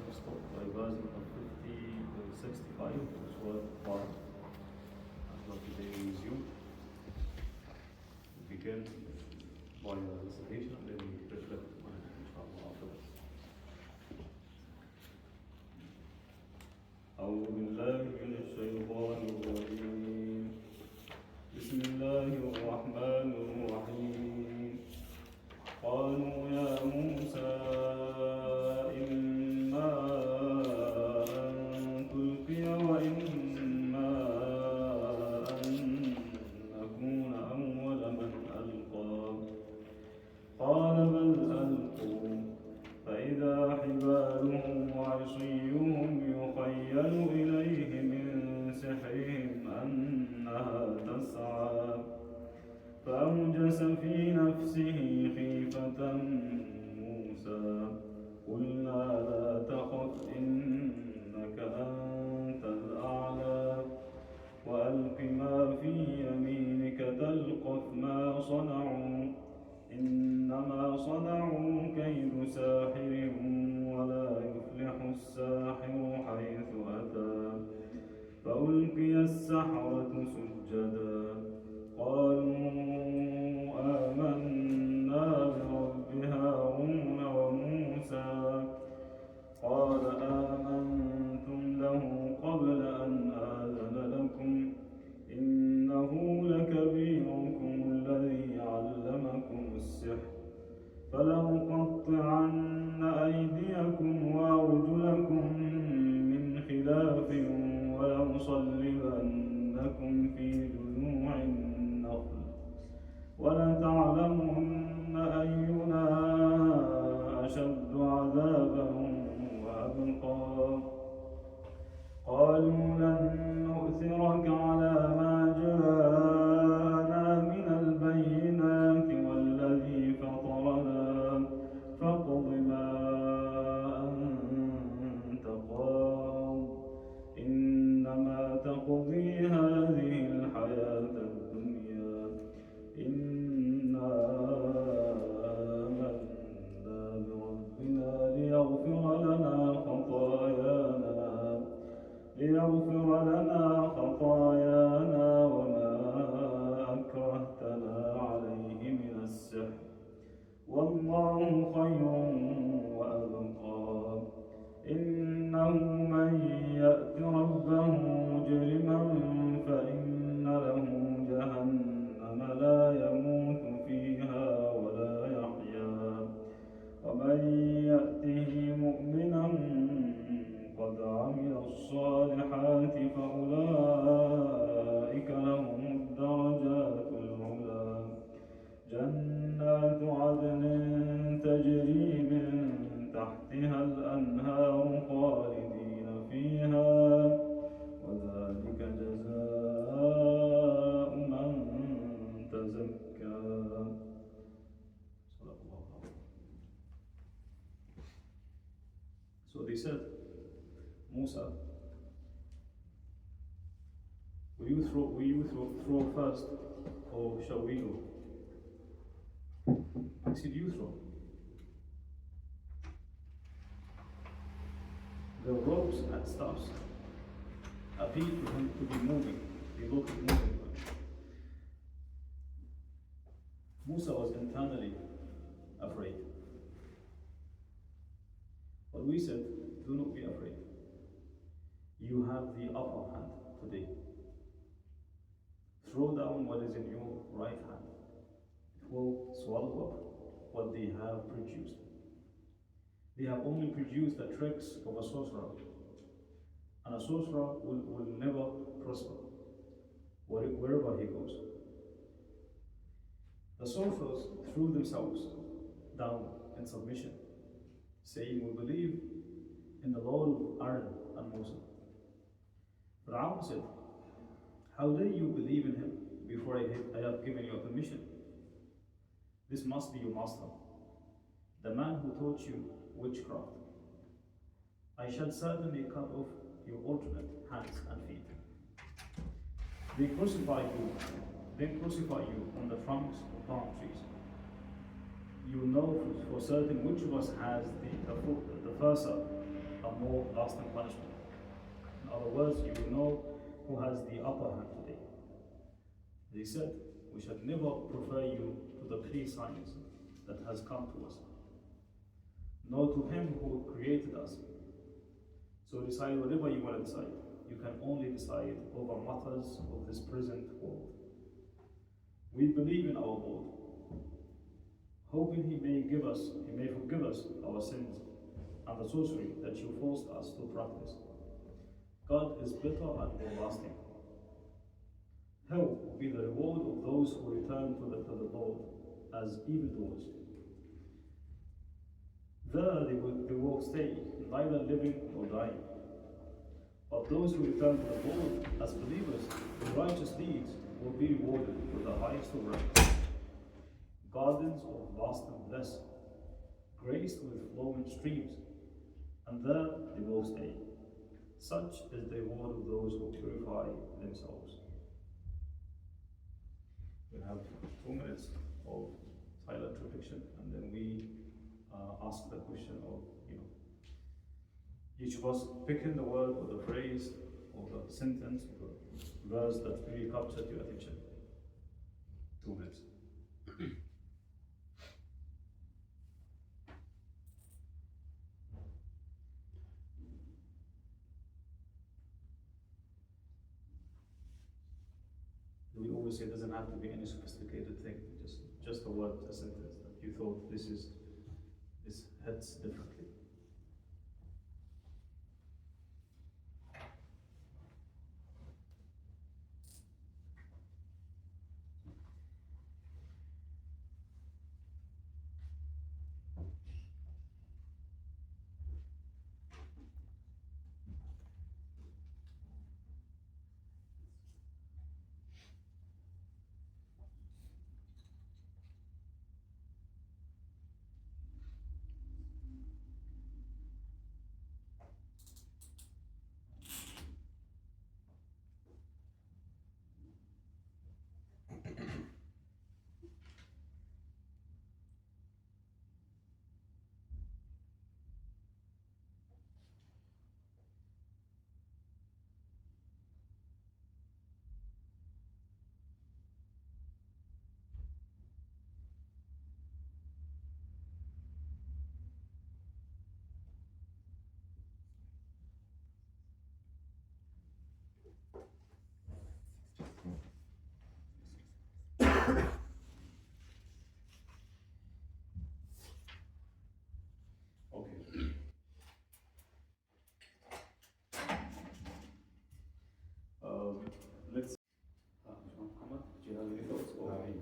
to stop by verse number 65 of Surat Bath. And today we resume. We begin by a recitation and then we reflect on it, inshallah, afterwards. أعوذ بالله من الشيطان الرجيم. بسم الله الرحمن الرحيم. قالوا يا موسى إما أن تلقي وإما أن نكون أول من ألقى قال بل ألقوا فإذا حبالهم وعصيهم يخيل إليه من سحرهم أنها تسعى فأوجس في نفسه خيفة موسى قلنا لا تخف إنك أنت الأعلى وألق ما في يمينك تلقف ما صنعوا إنما صنعوا كيد ساحر ولا يفلح الساحر حيث أتى فألقي السحرة سجدا قالوا آمنا برب هارون وموسى قال آمنتم له قبل أن آذن لكم إنه لكبيركم الذي علمكم السحر فلأقطعن أيديكم وأرجلكم من خلاف ولأصلبنكم في جذوع النخل ولتعلمن أينا أشد عذابا وأبقى قالوا لن نؤثرك على ما جاءنا من البينات والذي فطرنا فاقض ما أنت قاض إنما تقضي هذه الحياة الدنيا إنا آمنا بربنا ليغفر لنا خطايانا وما أكرهتنا عليه من السحر والله خير وأبقى إنه من يأت ربه مجرما فإن له جهنم لا يموت فيها ولا يحيا ومن يأته مؤمنا قد عمل الصالحات فأولئك لهم الدرجات العلى جنات عدن تجري من تحتها الأنهار خالدين فيها وذلك جزاء من تزكى. So they said, Musa, will you throw first, or shall we go? I said, you throw. The ropes and staffs appeared to him to be moving. They looked moving. Musa was internally afraid. But we said, do not be afraid. You have the upper hand today. Throw down what is in your right hand. It will swallow up what they have produced. They have only produced the tricks of a sorcerer. And a sorcerer will never prosper wherever he goes. The sorcerers threw themselves down in submission, saying, we believe in the Lord of Aaron and Moses. Fir'aun said, how dare you believe in him before I have given you a permission? This must be your master, the man who taught you witchcraft. I shall certainly cut off your alternate hands and feet. They crucify you on the trunks of palm trees. You know for certain which of us has the first and more lasting punishment. In other words, you will know who has the upper hand today. They said, we shall never prefer you to the clear signs that has come to us, nor to him who created us. So decide whatever you want to decide. You can only decide over matters of this present world. We believe in our Lord, hoping He may forgive us our sins and the sorcery that you forced us to practice. God is better and more lasting. Hell will be the reward of those who return to the Lord as evildoers. There they will stay, neither living nor dying. But those who return to the Lord as believers with righteous deeds will be rewarded with the highest of ranks, gardens of vast and bliss, graced with flowing streams, and there they will stay. Such is the reward of those who purify themselves. We have 2 minutes of silent reflection, and then we ask the question of, each of us picking the word or the phrase or the sentence or the verse that really captured your attention. 2 minutes. We always say it doesn't have to be any sophisticated thing, just a word, a sentence that you thought this hits differently. Let's Mohammed, do you have any thoughts or any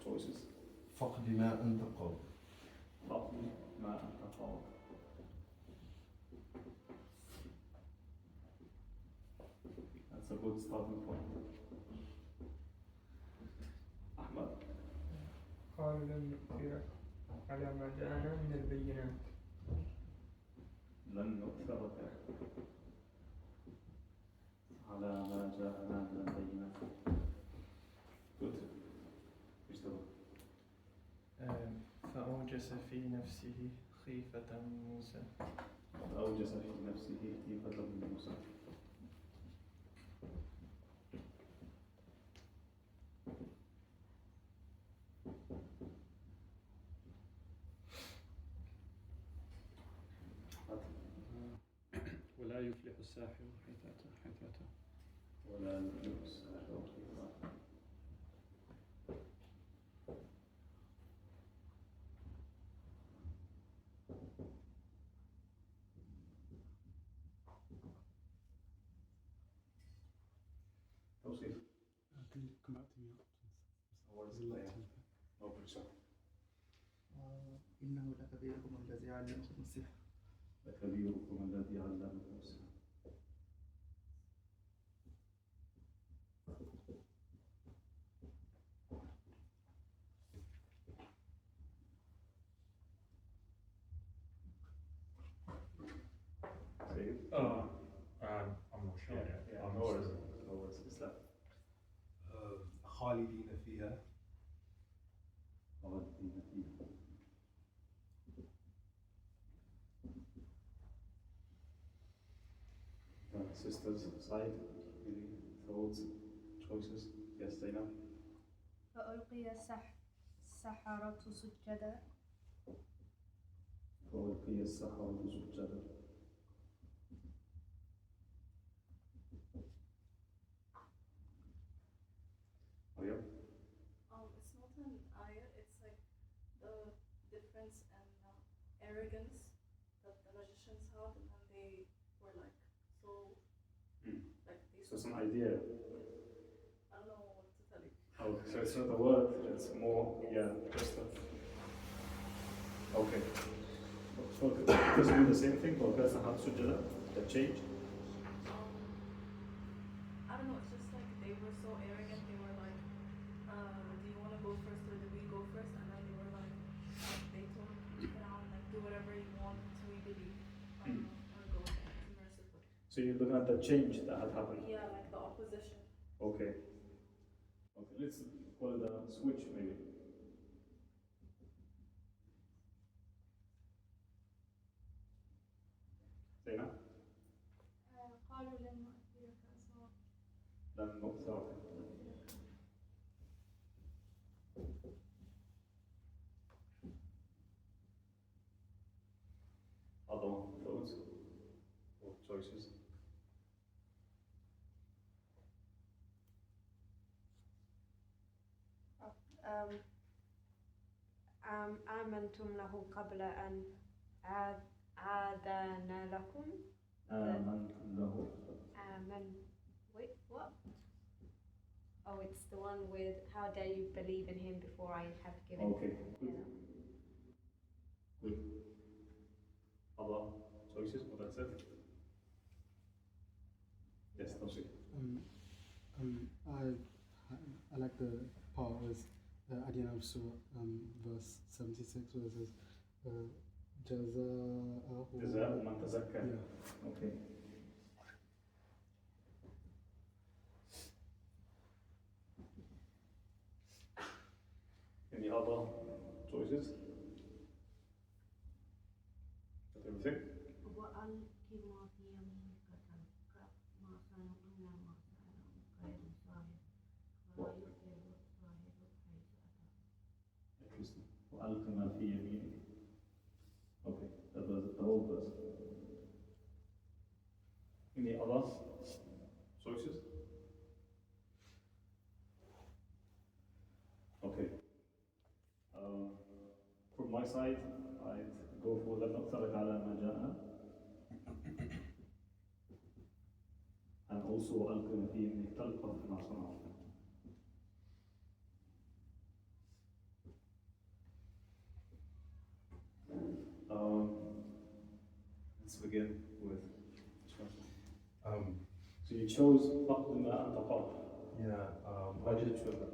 choices? فقد ما أنت قاض. فقد ما أنت قاض. That's a good starting point. Ahmad. قالوا لن نؤثرك على ما جاءنا من البينات. لن نؤثرك على ما جاءنا من البينات. Good. فأوجس في نفسه خيفة موسى. فأوجس في نفسه خيفة موسى. ولا يفلح الساحر حيث أتى. ولا يفلح الساحر حيث أتى. توصيف. Come back to me afterwards. No pressure. إنه لكبيركم الذي علمكم السحر. لكبيركم الذي علمكم السحر. I'm not sure. Yeah, no worries. Islam. خالدين فيها. خالدين فيها. sister's side, any thoughts, choices? Yes, Dana. فألقي السحرة سجدا. وألقي السحرة سجدا. Oh yeah. It's not an ayah, it's like the difference and arrogance that the magicians had, and then they were like so like they So some idea. I don't know what to tell you. Oh, so it's not a word, it's more, yeah, just a... Okay. So does it do the same thing for Sahab Sujada, the change? I don't know, it's just like they were so arrogant, they were like, do you want to go first or do we go first? And then they were like, they told Imam, like, do whatever you want, we believe, or go mercifully. So you're looking at the change that had happened? Yeah, like the opposition. Okay. Okay, let's call it a switch maybe. Zaina? قالوا لن نؤثرك أسرع. لن نؤثرك. Other thoughts or choices? آمنتم له قبل أن آذن لكم. آمنتم له. Wait, what? Oh, it's the one with how dare you believe in him before I have given. Okay. Good. Other choices? What that's it? Yes, Tawfiq. I like the part with at the end of Surah, verse 76, where it says, جزاء من تزكى. Yeah. Okay. Any other choices? Got everything? وألق ما في يمينك تلقف ما صنعوا ما صنعوا كيد ساحر ولا يفلح الساحر حيث أتى. Interesting. وألق ما في يمينك. Okay, that was the whole verse. Any other choices? Okay. From my side, I'd go for لن نؤثرك على ما جاءنا. And also ألق ما في يمينك تلقف ما صنعوا. Let's begin with. So you chose فقد ما أنت قال. Why did you choose that?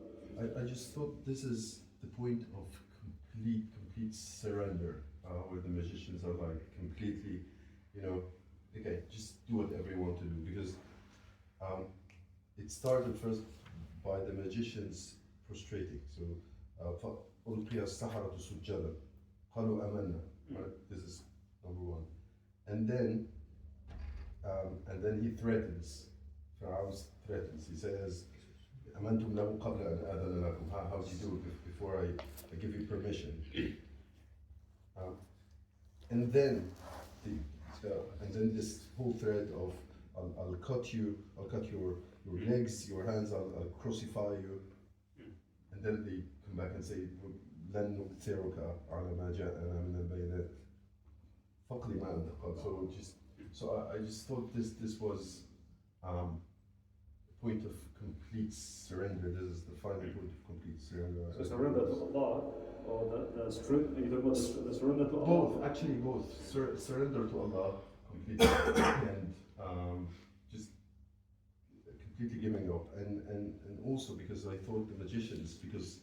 I just thought this is the point of complete surrender, where the magicians are like completely, okay, just do whatever you want to do, because it started first by the magicians prostrating. So فألقي السحرة سجدا قالوا آمنا. Right? This is number one, and then he threatens. Pharaoh threatens. He says, "Amantum lahu qabla an adana lakum." How do you do it before I give you permission? And then this whole thread of I'll cut your legs, your hands, I'll crucify you, and then they come back and say, "لن نؤثرك على ما جاءنا من البينات فقد ما أنت قال." So I just thought this was a point of complete surrender. This is the final point of complete surrender. So surrender to Allah, or the surrender, you talk about the surrender to Allah? Both, actually both. Surrender to Allah completely and just completely giving up. And also because I thought the magicians, because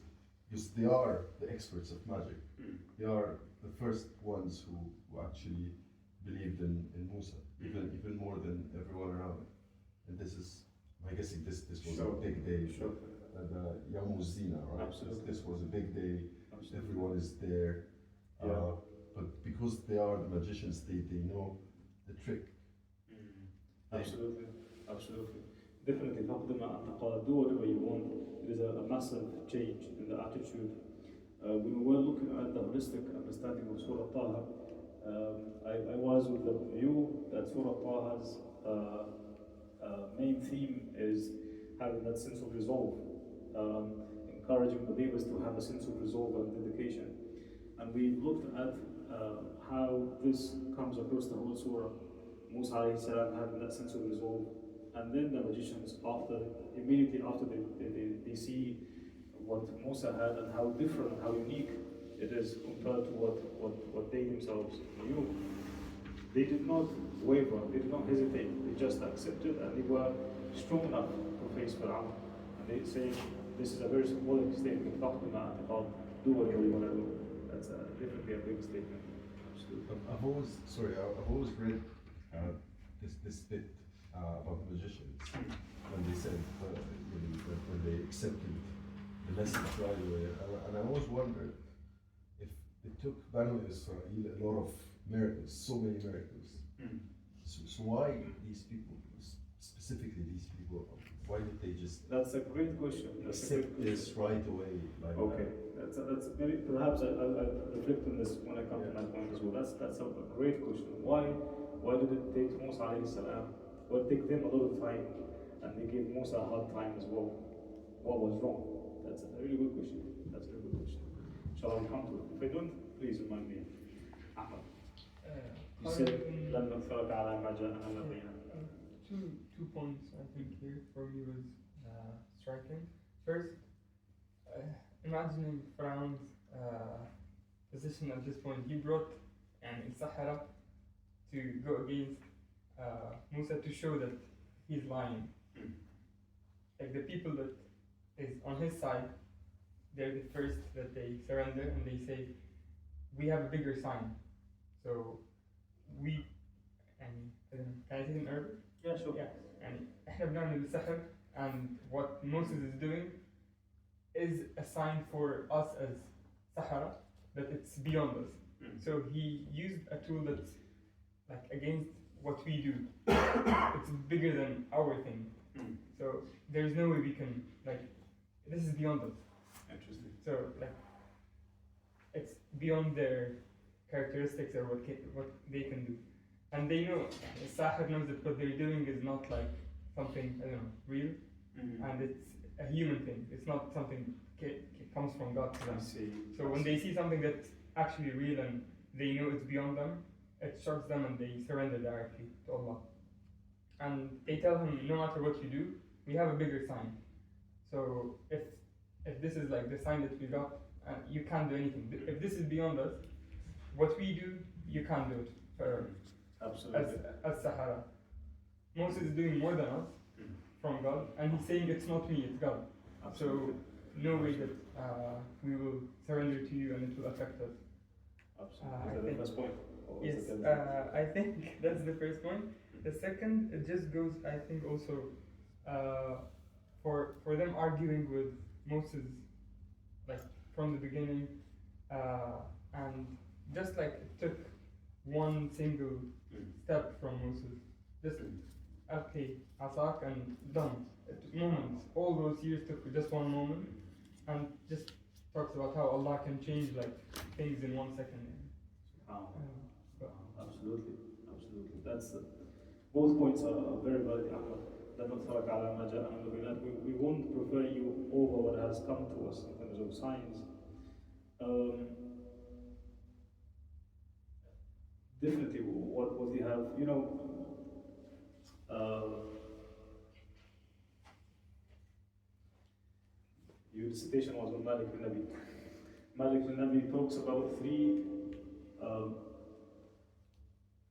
they are the experts of magic. They are the first ones who actually believed in Musa, even more than everyone around. And this is, I'm guessing this was a big day. Sure. The Yawm Zina, right? Absolutely. This was a big day. Absolutely. Everyone is there. But because they are the magicians, they know the trick. Absolutely, absolutely. Definitely, فقد ما أعتقد, do whatever you want. It is a massive change in the attitude. When we were looking at the holistic understanding of Surah Taha, I was with the view that Surah Taha's main theme is having that sense of resolve, encouraging believers to have a sense of resolve and dedication. And we looked at how this comes across the whole surah. Musa alayhi salam having that sense of resolve, and then the magicians immediately after they see what Musa had and how different and how unique it is compared to what they themselves knew. They did not waver, they did not hesitate, they just accepted, and they were strong enough to face Fir'aun. And they say, this is a very symbolic statement, do whatever you want to do. That's definitely a big statement. I've always read this bit about the magicians when they said when they accepted the message right away, and I always wondered if it took Banu Israel a lot of miracles, so many miracles. So why these people, specifically these people, why did they just? That's a great question. Accept this right away? Like okay, that's maybe perhaps I'll reflect on this when I come to my point as well. That's a great question. Why did it take Musa alayhi salam? Well, it took them a lot of time, and they gave Musa a hard time as well. What was wrong? That's a really good question. That's a really good question. Shall I come to it? If I don't, please remind me. Ahmad. You said لن نؤثرك على ما جاءنا لدينا. Two points I think here for me was striking. First, imagining Pharaoh's position at this point. He brought an Sahara to go against Musa to show that he's lying. Like the people that is on his side, they're the first that they surrender and they say, we have a bigger sign. So we, and can I say in Arabic? Yeah, sure. Yeah. And إحنا بنعمل السحر, and what Moses is doing is a sign for us as Sahara that it's beyond us. So he used a tool that's like against what we do. It's bigger than our thing. So there's no way we can, like, this is beyond us. Interesting. So like it's beyond their characteristics or what they can do. And they know, Sahir knows that what they're doing is not like something, I don't know, real, and it's a human thing. It's not something comes from God to them. So when they see something that's actually real and they know it's beyond them, it shocks them and they surrender directly to Allah. And they tell him, no matter what you do, we have a bigger sign. So if this is like the sign that we got, you can't do anything. If this is beyond us, what we do, you can't do it. Absolutely. As Sahara. Moses is doing more than us from God, and he's saying it's not me, it's God. Absolutely. So no way that we will surrender to you and it will affect us. Absolutely. Is that the first point? Yes, I think that's the first point. The second, it just goes, I think also, for them arguing with Moses, like from the beginning, and just like it took one single step from Moses, just okay, asak and done. It took moments. All those years took just one moment, and just talks about how Allah can change like things in 1 second. Absolutely, absolutely. That's both points are very valid. Ahmad. We won't prefer you over what has come to us in terms of signs. Definitely, what you have, your dissertation was on Malik bin Nabi. Malik bin Nabi talks about three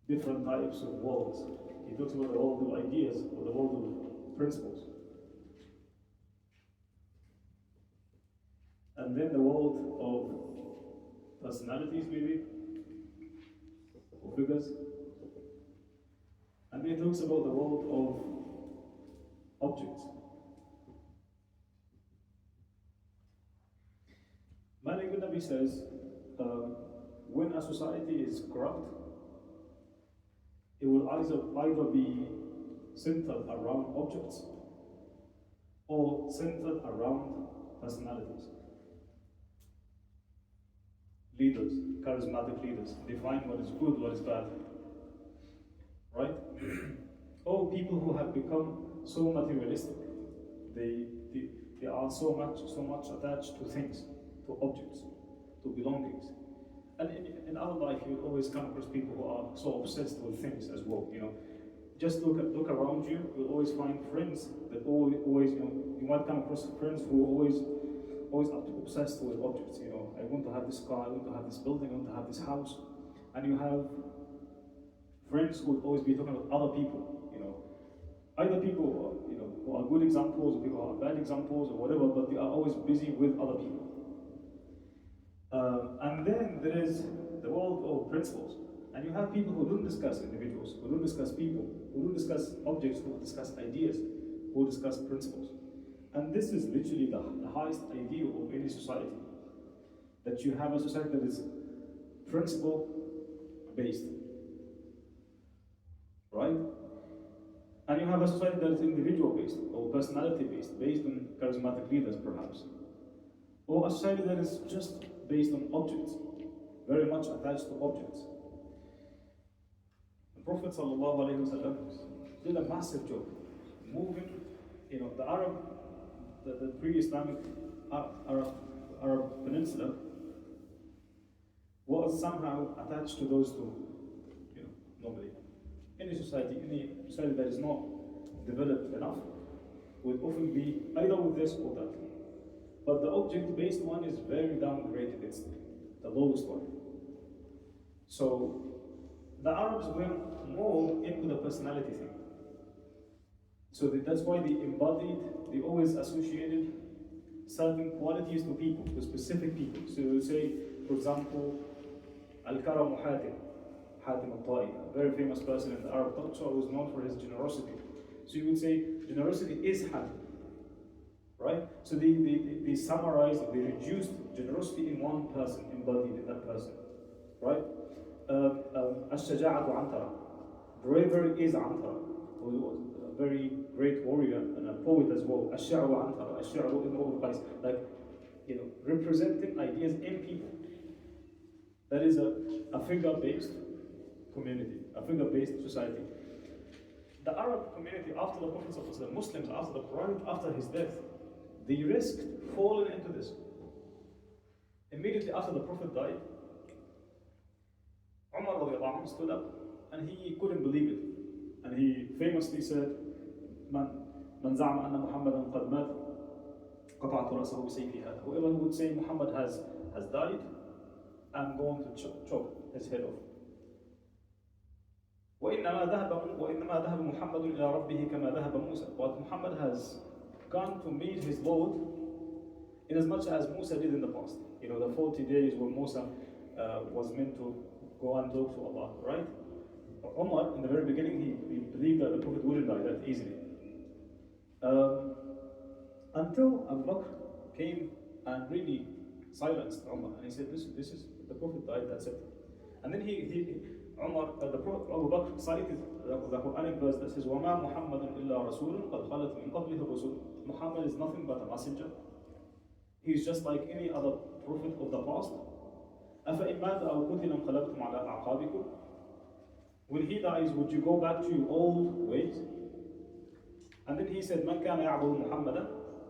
different types of worlds. He talks about the world of ideas or the world of principles. And then the world of personalities, maybe, or figures. And then he talks about the world of objects. Malik bin Nabi says, when a society is corrupt, it will either be centered around objects or centered around personalities. Leaders, charismatic leaders, define what is good, what is bad. Right? Or people who have become so materialistic. They are so much attached to things, to objects, to belongings. And in our life, you always come across people who are so obsessed with things as well. You know, just look around you. You'll always find friends that always you might come across friends who are always obsessed with objects. You know, I want to have this car, I want to have this building, I want to have this house, and you have friends who would always be talking about other people. You know, either people who are good examples, or people who are bad examples, or whatever, but they are always busy with other people. And then there is the world of principles. And you have people who don't discuss individuals, who don't discuss people, who don't discuss objects, who discuss ideas, who discuss principles. And this is literally the highest ideal of any society. That you have a society that is principle-based. Right? And you have a society that is individual-based, or personality-based, based on charismatic leaders, perhaps. Or a society that is just based on objects, very much attached to objects. The Prophet ﷺ did a massive job moving, the pre-Islamic Arab Peninsula was somehow attached to those two. Normally, any society that is not developed enough would often be either with this or that. But the object-based one is very downgraded. It's the lowest one. So the Arabs went more into the personality thing. So that's why they always associated certain qualities to people, to specific people. So you say, for example, Al-Karam Hatim al-Ta'i, a very famous person in the Arab culture who was known for his generosity. So you would say, generosity is Hatim. Right? So they summarized, they reduced generosity in one person, embodied in that person. Right? Ash-Shaja'atu Antara. Bravery is Antara, who was a very great warrior and a poet as well. Ash-Sha'ru Antara, Ash-Sha'ru in all place. Like, representing ideas in people. That is a figure-based community, a figure-based society. The Arab community after the Prophet, the Muslims after his death, they risked falling into this. Immediately after the Prophet died, Umar stood up and he couldn't believe it. And he famously said, Man za'ama anna Muhammadan qad mat, qata'tu ra'sahu bisayfi hada. Whoever would say Muhammad has died, I'm going to chop his head off. وإنما ذهب محمد إلى ربه كما ذهب موسى. But Muhammad has gone to meet his Lord in as much as Musa did in the past. The 40 days when Musa was meant to go and talk to Allah, right? Umar, in the very beginning, he believed that the Prophet wouldn't die that easily. Until Abu Bakr came and really silenced Umar, and he said, this is, the Prophet died, that's it. And then the Prophet Abu Bakr cited the Quranic verse that says, وَمَا مُحَمَّدٌ إِلَّا رَسُولٌ قَدْ خَلَتْ مِنْ قَبْلِهِ الرُّسُلُ. Muhammad is nothing but a messenger. He's just like any other prophet of the past. أَفَإِنْ مَاتَ أَوْ قُتِلَ انْقَلَبْتُمْ عَلَىٰ أَعْقَابِكُمْ. When he dies, would you go back to your old ways? And then he said, مَنْ كَانَ يَعْبُدُ مُحَمَّدًا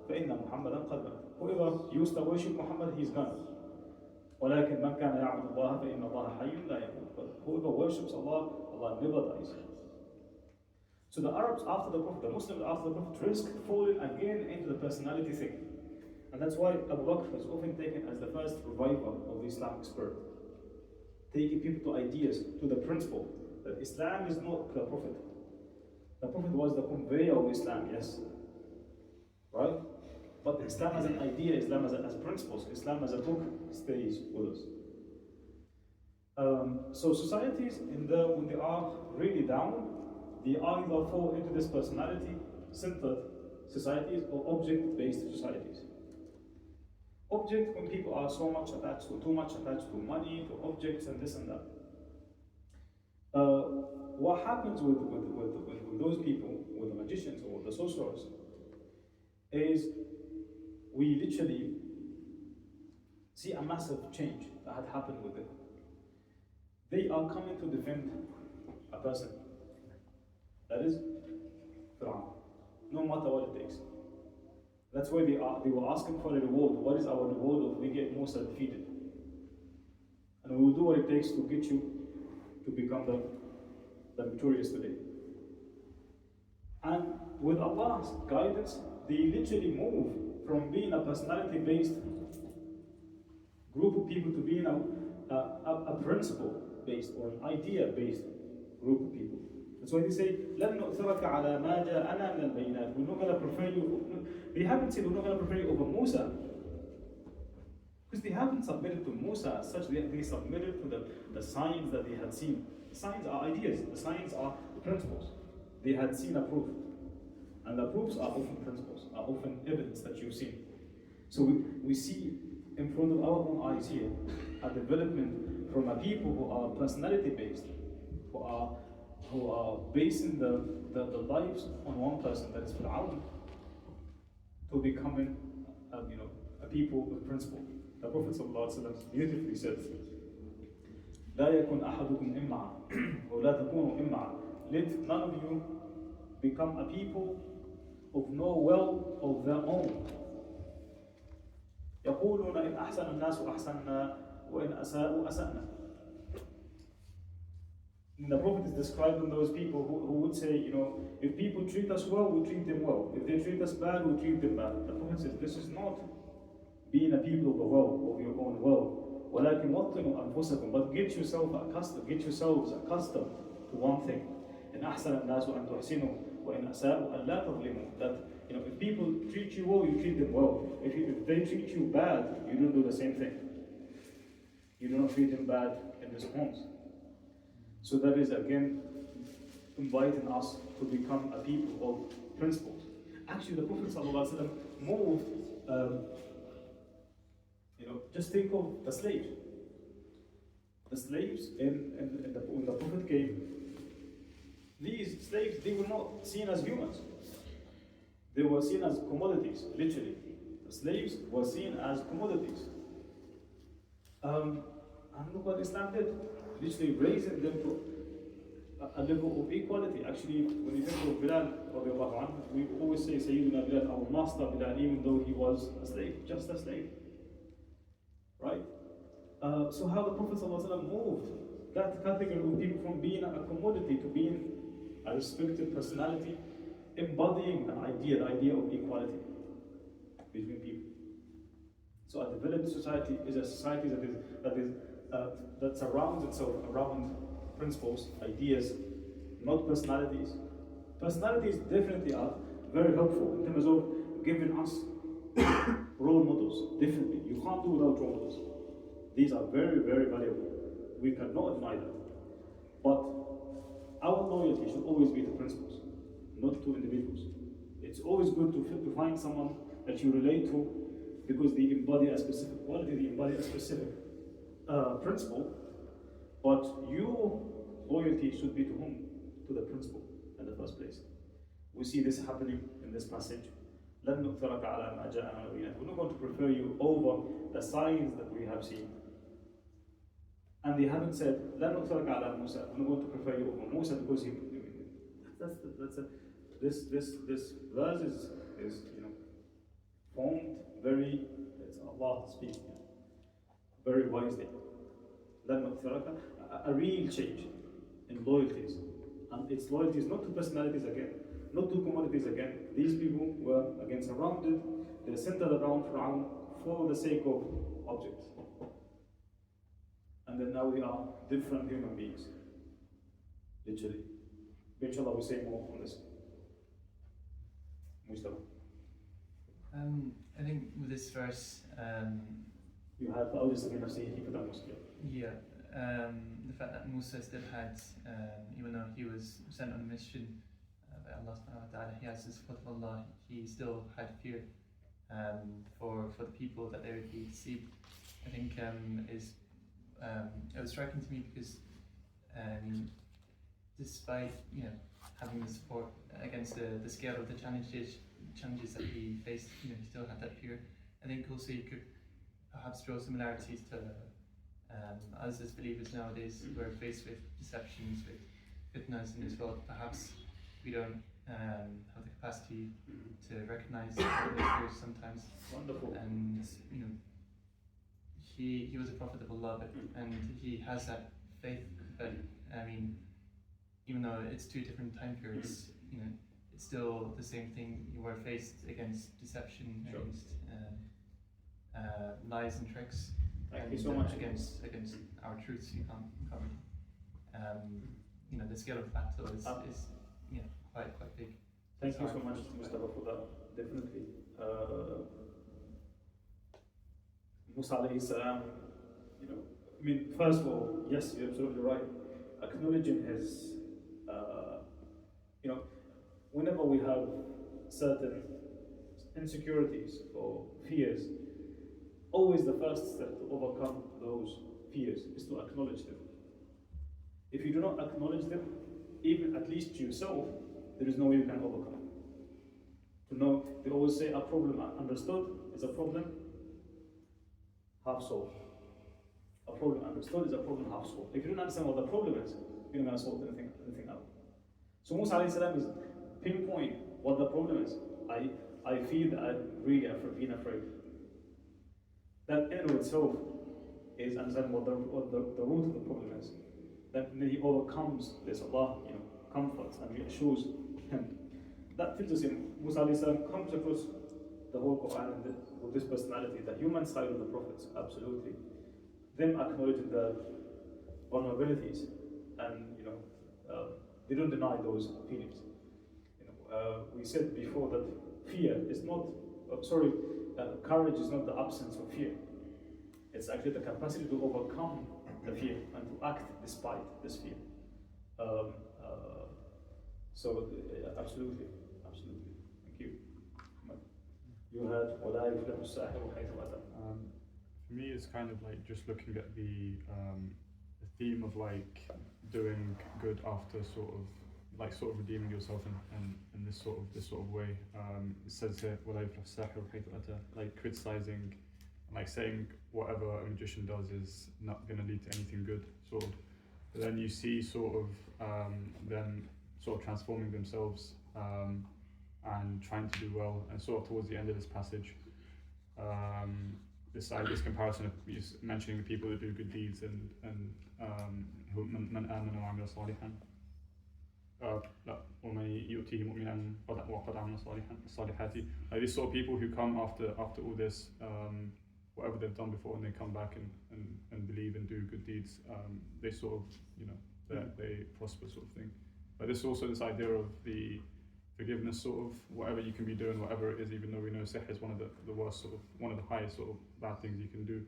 فَإِنَّ مُحَمَّدًا قَدْ مَاتَ. Whoever used to worship Muhammad, he's gone. ولكن من كان يعبد الله فإن الله حي لا يموت. But whoever worships Allah, Allah never dies. So the Arabs after the Prophet, the Muslims after the Prophet, risked falling again into the personality thing. And that's why Abu Bakr is often taken as the first reviver of the Islamic spirit. Taking people to ideas, to the principle that Islam is not the Prophet. The Prophet was the conveyor of Islam, yes. Right? But Islam as an idea, Islam as principles, Islam as a book stays with us. So societies, when they are really down, they either fall into this personality-centered societies or object-based societies. Object, when people are so much attached to, too much attached to money, to objects, and this and that. What happens with those people magicians or the sorcerers, is we literally see a massive change that had happened with them. They are coming to defend a person, that is Fir'aun, no matter what it takes. That's why they were asking for a reward. What is our reward if we get Musa defeated? And we will do what it takes to get you to become the victorious today. And with Allah's guidance, they literally move from being a personality-based group of people to being a principle-based or an idea-based group of people. That's why they say, لَن نُؤْثِرَكَ عَلَى مَا جَاءَنَا مِنَ الْبَيِّنَاتِ. We're not going to prefer you. They haven't said we're not going to prefer you over Musa. Because they haven't submitted to Musa as such. They submitted to the signs that they had seen. The signs are ideas. The signs are principles. They had seen a proof. And the proofs are often principles, are often evidence that you've seen. So we see in front of our own eyes here a development from a people who are personality-based, who are basing the lives on one person, that is Fir'aun, to becoming a people with principle. The Prophet ﷺ beautifully said, لا يكن أحدكم إمعا ولا تكونوا إمعا. Let none of you become a people of no will of their own. يقولون إن أحسن الناس أحسننا وإن أساءوا أسأنا. And the Prophet is describing those people who would say, if people treat us well, we treat them well. If they treat us bad, we treat them bad. The Prophet says, this is not being a people of the world, of your own world. ولكن وطنوا أنفسكم. But get yourselves accustomed to one thing. إن أحسن الناس أن تحسنوا وإن أساءوا أن لا تظلموا. That if people treat you well, you treat them well. If they treat you bad, you don't do the same thing. You do not treat them bad in response. So that is again inviting us to become a people of principles. Actually, the Prophet ﷺ moved. Just think of the slaves. The slaves when the Prophet came, these slaves, they were not seen as humans. They were seen as commodities, literally. The slaves were seen as commodities. And look what Islam did. Literally raising them to a level of equality. Actually, when you think of Bilal, we always say Sayyidina Bilal, our master Bilal, even though he was a slave, just a slave. Right? So how the Prophet ﷺ moved that category of people from being a commodity to being a respected personality, embodying an idea, the idea of equality between people. So a developed society is a society that surrounds itself around principles, ideas, not personalities. Personalities definitely are very helpful in terms of giving us role models. Definitely, you can't do without role models. These are very, very valuable. We cannot deny that. But our loyalty should always be to principles, not to individuals. It's always good to find someone that you relate to because they embody a specific quality, they embody a specific principle. But your loyalty should be to whom? To the principle in the first place. We see this happening in this passage. لَن نُؤْثِرَكَ عَلَى مَا جَاءَنَا مِنَ الْبَيِّنَاتِ. We're not going to prefer you over the signs that we have seen. And they haven't said, لَن نُؤْثِرَكَ عَلَى مُوسَى. We're not going to prefer you over Musa because this verse is formed very, it's Allah speaking, very wisely. لَن نُؤْثِرَكَ, a real change in loyalties. And its loyalties not to personalities again, not to commodities again. These people were again surrounded, they're centered around Fir'aun for the sake of objects. And then now we are different human beings. Literally. Inshallah, we say more on this. Mustafa. I think with this verse, You have the eldest of nafsihi fi Bath Mosque. the fact that Musa still had, even though he was sent on a mission by Allah subhanahu wa ta'ala, he has the support of Allah, he still had fear for the people that they would be deceived. I think it was striking to me because despite having the support against the scale of the challenges that he faced, he still had that fear. I think also you could perhaps draw similarities to us as believers nowadays. We're faced with deceptions, with fitnas in this world. Perhaps we don't have the capacity to recognize those fears sometimes. Wonderful. And he was a prophet of Allah, and he has that faith. But I mean, even though it's two different time periods, it's still the same thing. You were faced against deception, Sure. against lies and tricks. Thank you so much. Against our truths. You can't the scale of battle is quite big. Thank you so much, Mustafa, for that. Definitely. Musa alayhi salam, first of all, yes, you're absolutely right. Acknowledging his, whenever we have certain insecurities or fears, always the first step to overcome those fears is to acknowledge them. If you do not acknowledge them, even at least to yourself, there is no way you can overcome. To know, they always say a problem understood is a problem half solved. A problem understood is a problem half solved. If you don't understand what the problem is, you're not going to solve anything out. So Musa alayhi salam is pinpoint what the problem is. I feel that I'm really being afraid. That in and of itself is understanding what the root of the problem is. Then he overcomes this. Allah, comforts and reassures him. That fills us in. Musa alayhi salam comes across the whole Quran with this personality, the human side of the prophets, absolutely. Them acknowledging the vulnerabilities, and they don't deny those feelings. We said before that fear is not, courage is not the absence of fear. It's actually the capacity to overcome the fear and to act despite this fear. Absolutely. Thank you. You had وَلَا يُفْلِحُ السَّاحِرُ حَيْثُ أَتَى. For me, it's kind of like just looking at the theme of like doing good after sort of redeeming yourself in this sort of way. It says here وَلَا يُفْلِحُ السَّاحِرُ حَيْثُ أَتَى, like criticizing, like saying whatever a magician does is not going to lead to anything good, sort of. But then you see them sort of transforming themselves and trying to do well, and sort of towards the end of this passage, this comparison of mentioning the people that do good deeds and who man amana wa amila salihan, وَمَن يُؤْتِهِ مُؤْمِنًا وَقَدْ عَمِلَ الصَّالِحَاتِ. Like these sort of people who come after all this, whatever they've done before, and they come back and believe and do good deeds, they sort of, they prosper, sort of thing. But there's also this idea of the forgiveness, sort of, whatever you can be doing, whatever it is, even though we know sihr is one of the worst, one of the highest sort of bad things you can do.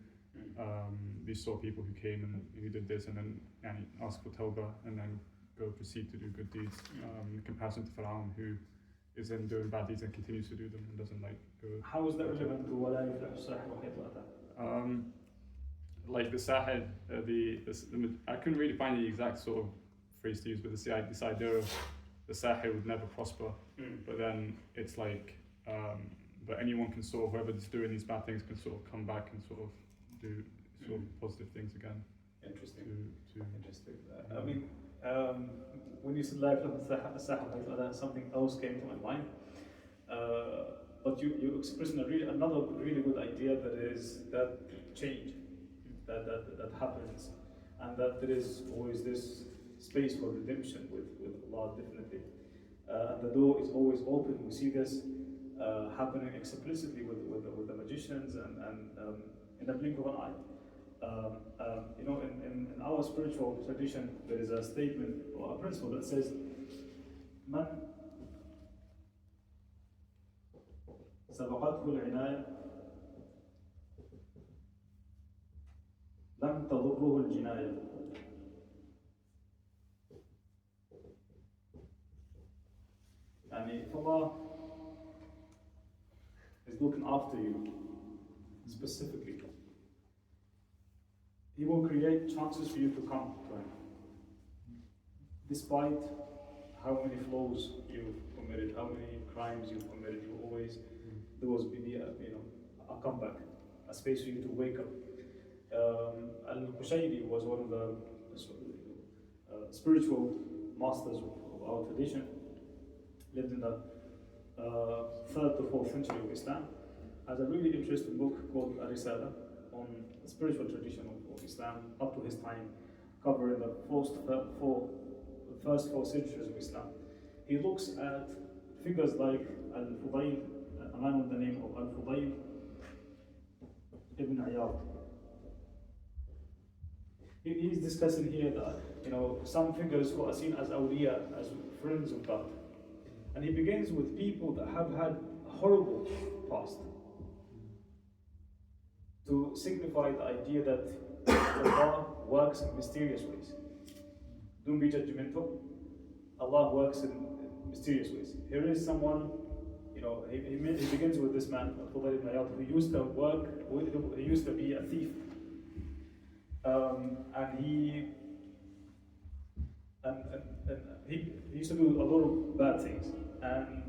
These sort of people who came and who did this and then asked for tawbah and then proceed to do good deeds, in comparison to Fir'aun, who is then doing bad deeds and continues to do them and doesn't go. How is that relevant to وَلَا يُفْلِحُ السَّاحِرُ حَيْثُ أَتَى? Like the sahir, I couldn't really find the exact sort of phrase to use, but this idea of the sahir would never prosper. But then it's like, but anyone can whoever's doing these bad things can sort of come back and sort of do sort of positive things again. Interesting. Interesting. When you said life of the sahir, something else came to my mind. But you expressed another really good idea, that is that change that happens, and that there is always this space for redemption with Allah, definitely. And the door is always open. We see this happening explicitly with the magicians and in the blink of an eye. In our spiritual tradition, there is a statement or a principle that says, "Man سبقته العناية لم تضره الجناية." If Allah is looking after you specifically, He will create chances for you to come to Him. despite how many flaws you've committed, how many crimes you've committed, you always, there was be a comeback, a space for you to wake up. Al-Qushayri was one of the spiritual masters of our tradition, lived in the 3rd to 4th century of Islam, has a really interesting book called Risala on the spiritual tradition of Islam up to his time, covering the first 4 centuries of Islam. He looks at figures like Al-Fudayl, a man with the name of Al-Fudayl ibn Iyad. He's discussing here that some figures who are seen as awliya, as friends of God. And he begins with people that have had a horrible past, to signify the idea that Allah works in mysterious ways. Don't be judgmental. Allah works in mysterious ways. Here is someone, he begins with this man, Al-Fudayl ibn Iyad, who used to work, he used to be a thief. And he used to do a lot of bad things, and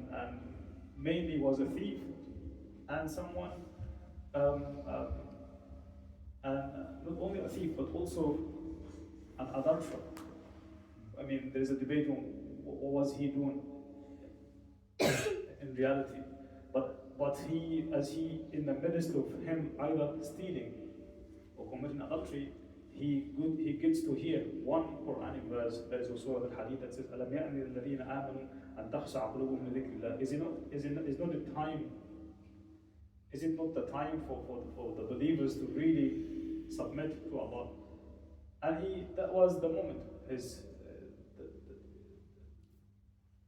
mainly was a thief and someone, and not only a thief but also an adulterer. I mean, there is a debate on what was he doing in reality, but he, in the midst of him either stealing or committing adultery, he gets to hear one Quranic verse that is also the hadith that says, "Alam ya'ni alladhina amanu an takhsha'a qulubuhum li dhikrillah." Is it not the time for the believers to really submit to Allah? And that was the moment,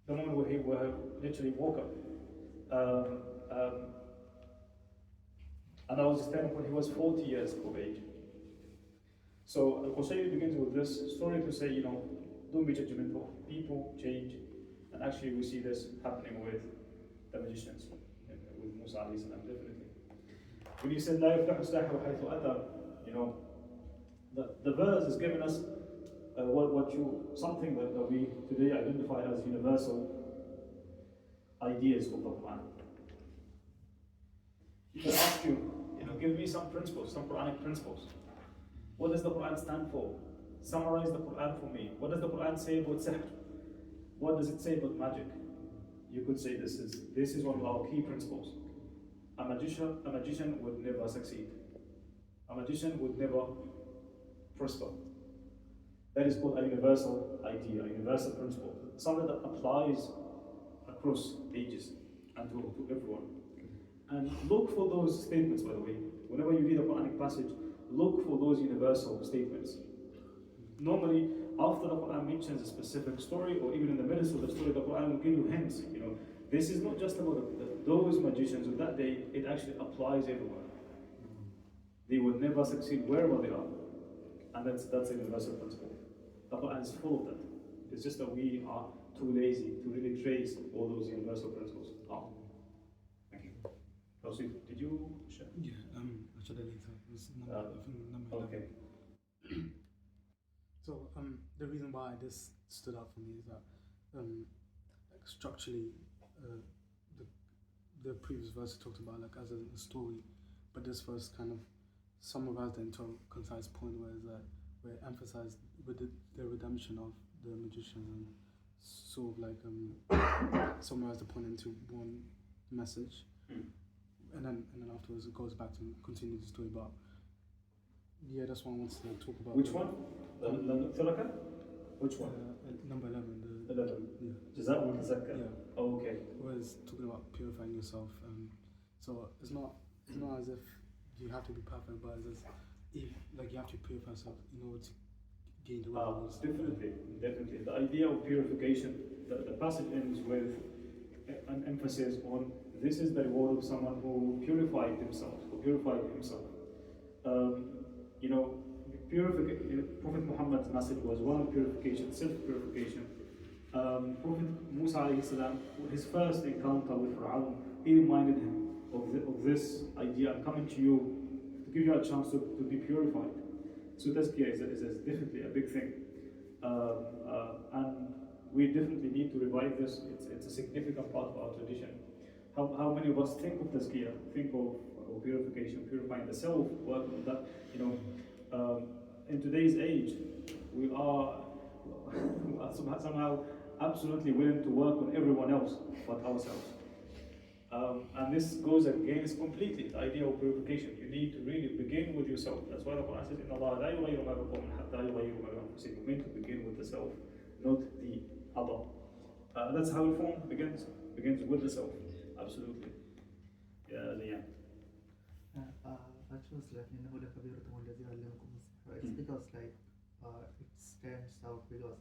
the moment where he literally woke up. And that was his time when he was 40 years of age. So Al-Qushayri begins with this story to say, don't be judgmental. People change, and actually we see this happening with the magicians, with Musa alayhi salam, definitely. When he said, "La yaftahu as-sahiru haythu ata," the verse is giving us something that we today identify as universal ideas of the Quran. He can ask you, give me some principles, some Quranic principles. What does the Quran stand for? Summarize the Quran for me. What does the Quran say about sihr? What does it say about magic? You could say this is one of our key principles. A magician would never succeed. A magician would never prosper. That is called a universal idea, a universal principle. Something that applies across ages and to everyone. And look for those statements, by the way. Whenever you read a Quranic passage, look for those universal statements. Normally, after the Quran mentions a specific story, or even in the midst of the story, the Quran will give you hints. This is not just about those magicians of that day, it actually applies everywhere. They will never succeed wherever they are. And that's a universal principle. The Quran is full of that. It's just that we are too lazy to really trace all those universal principles. Thank you. Rosie, did you share? Yeah, I should have later. It was I think number 11. Okay. So the reason why this stood out for me is that like structurally, the previous verse talked about like as a story, but this verse kind of summarized it into a concise point where it emphasized with the redemption of the magicians and sort of like summarized the point into one message. And then afterwards it goes back to continue the story. But yeah, that's what I wanted to talk about. Which one? The Which one? Number 11. 11. Yeah. Jaza'u tazakka. Yeah. Oh, okay. Where it's talking about purifying yourself. So it's not as if you have to be perfect, but it's as if like you have to purify yourself in order to gain the rewards. Definitely. The idea of purification, the passage ends with an emphasis on this is the reward of someone who purified himself. Prophet Mohammed's message was one of purification, self-purification. Prophet Musa alayhi salam, his first encounter with Fir'aun, he reminded him of this idea, I'm coming to you to give you a chance to be purified. So tazkiyah is definitely a big thing. And we definitely need to revive this. It's a significant part of our tradition. How many of us think of tazkiyah, think of purification, purifying the self, working on that? In today's age, we are somehow absolutely willing to work on everyone else but ourselves. And this goes against completely the idea of purification. You need to really begin with yourself. That's why the Quran says, "Inna Allah la yughayyiru ma biqawmin hatta yughayyiru ma bi anfusihim." You're meant to begin with the self, not the other. That's how reform begins. Begins with the self. Absolutely. Yeah, Liam. I chose like إنه لكبيرة الذي علمكم السحر. It's because like it stands out because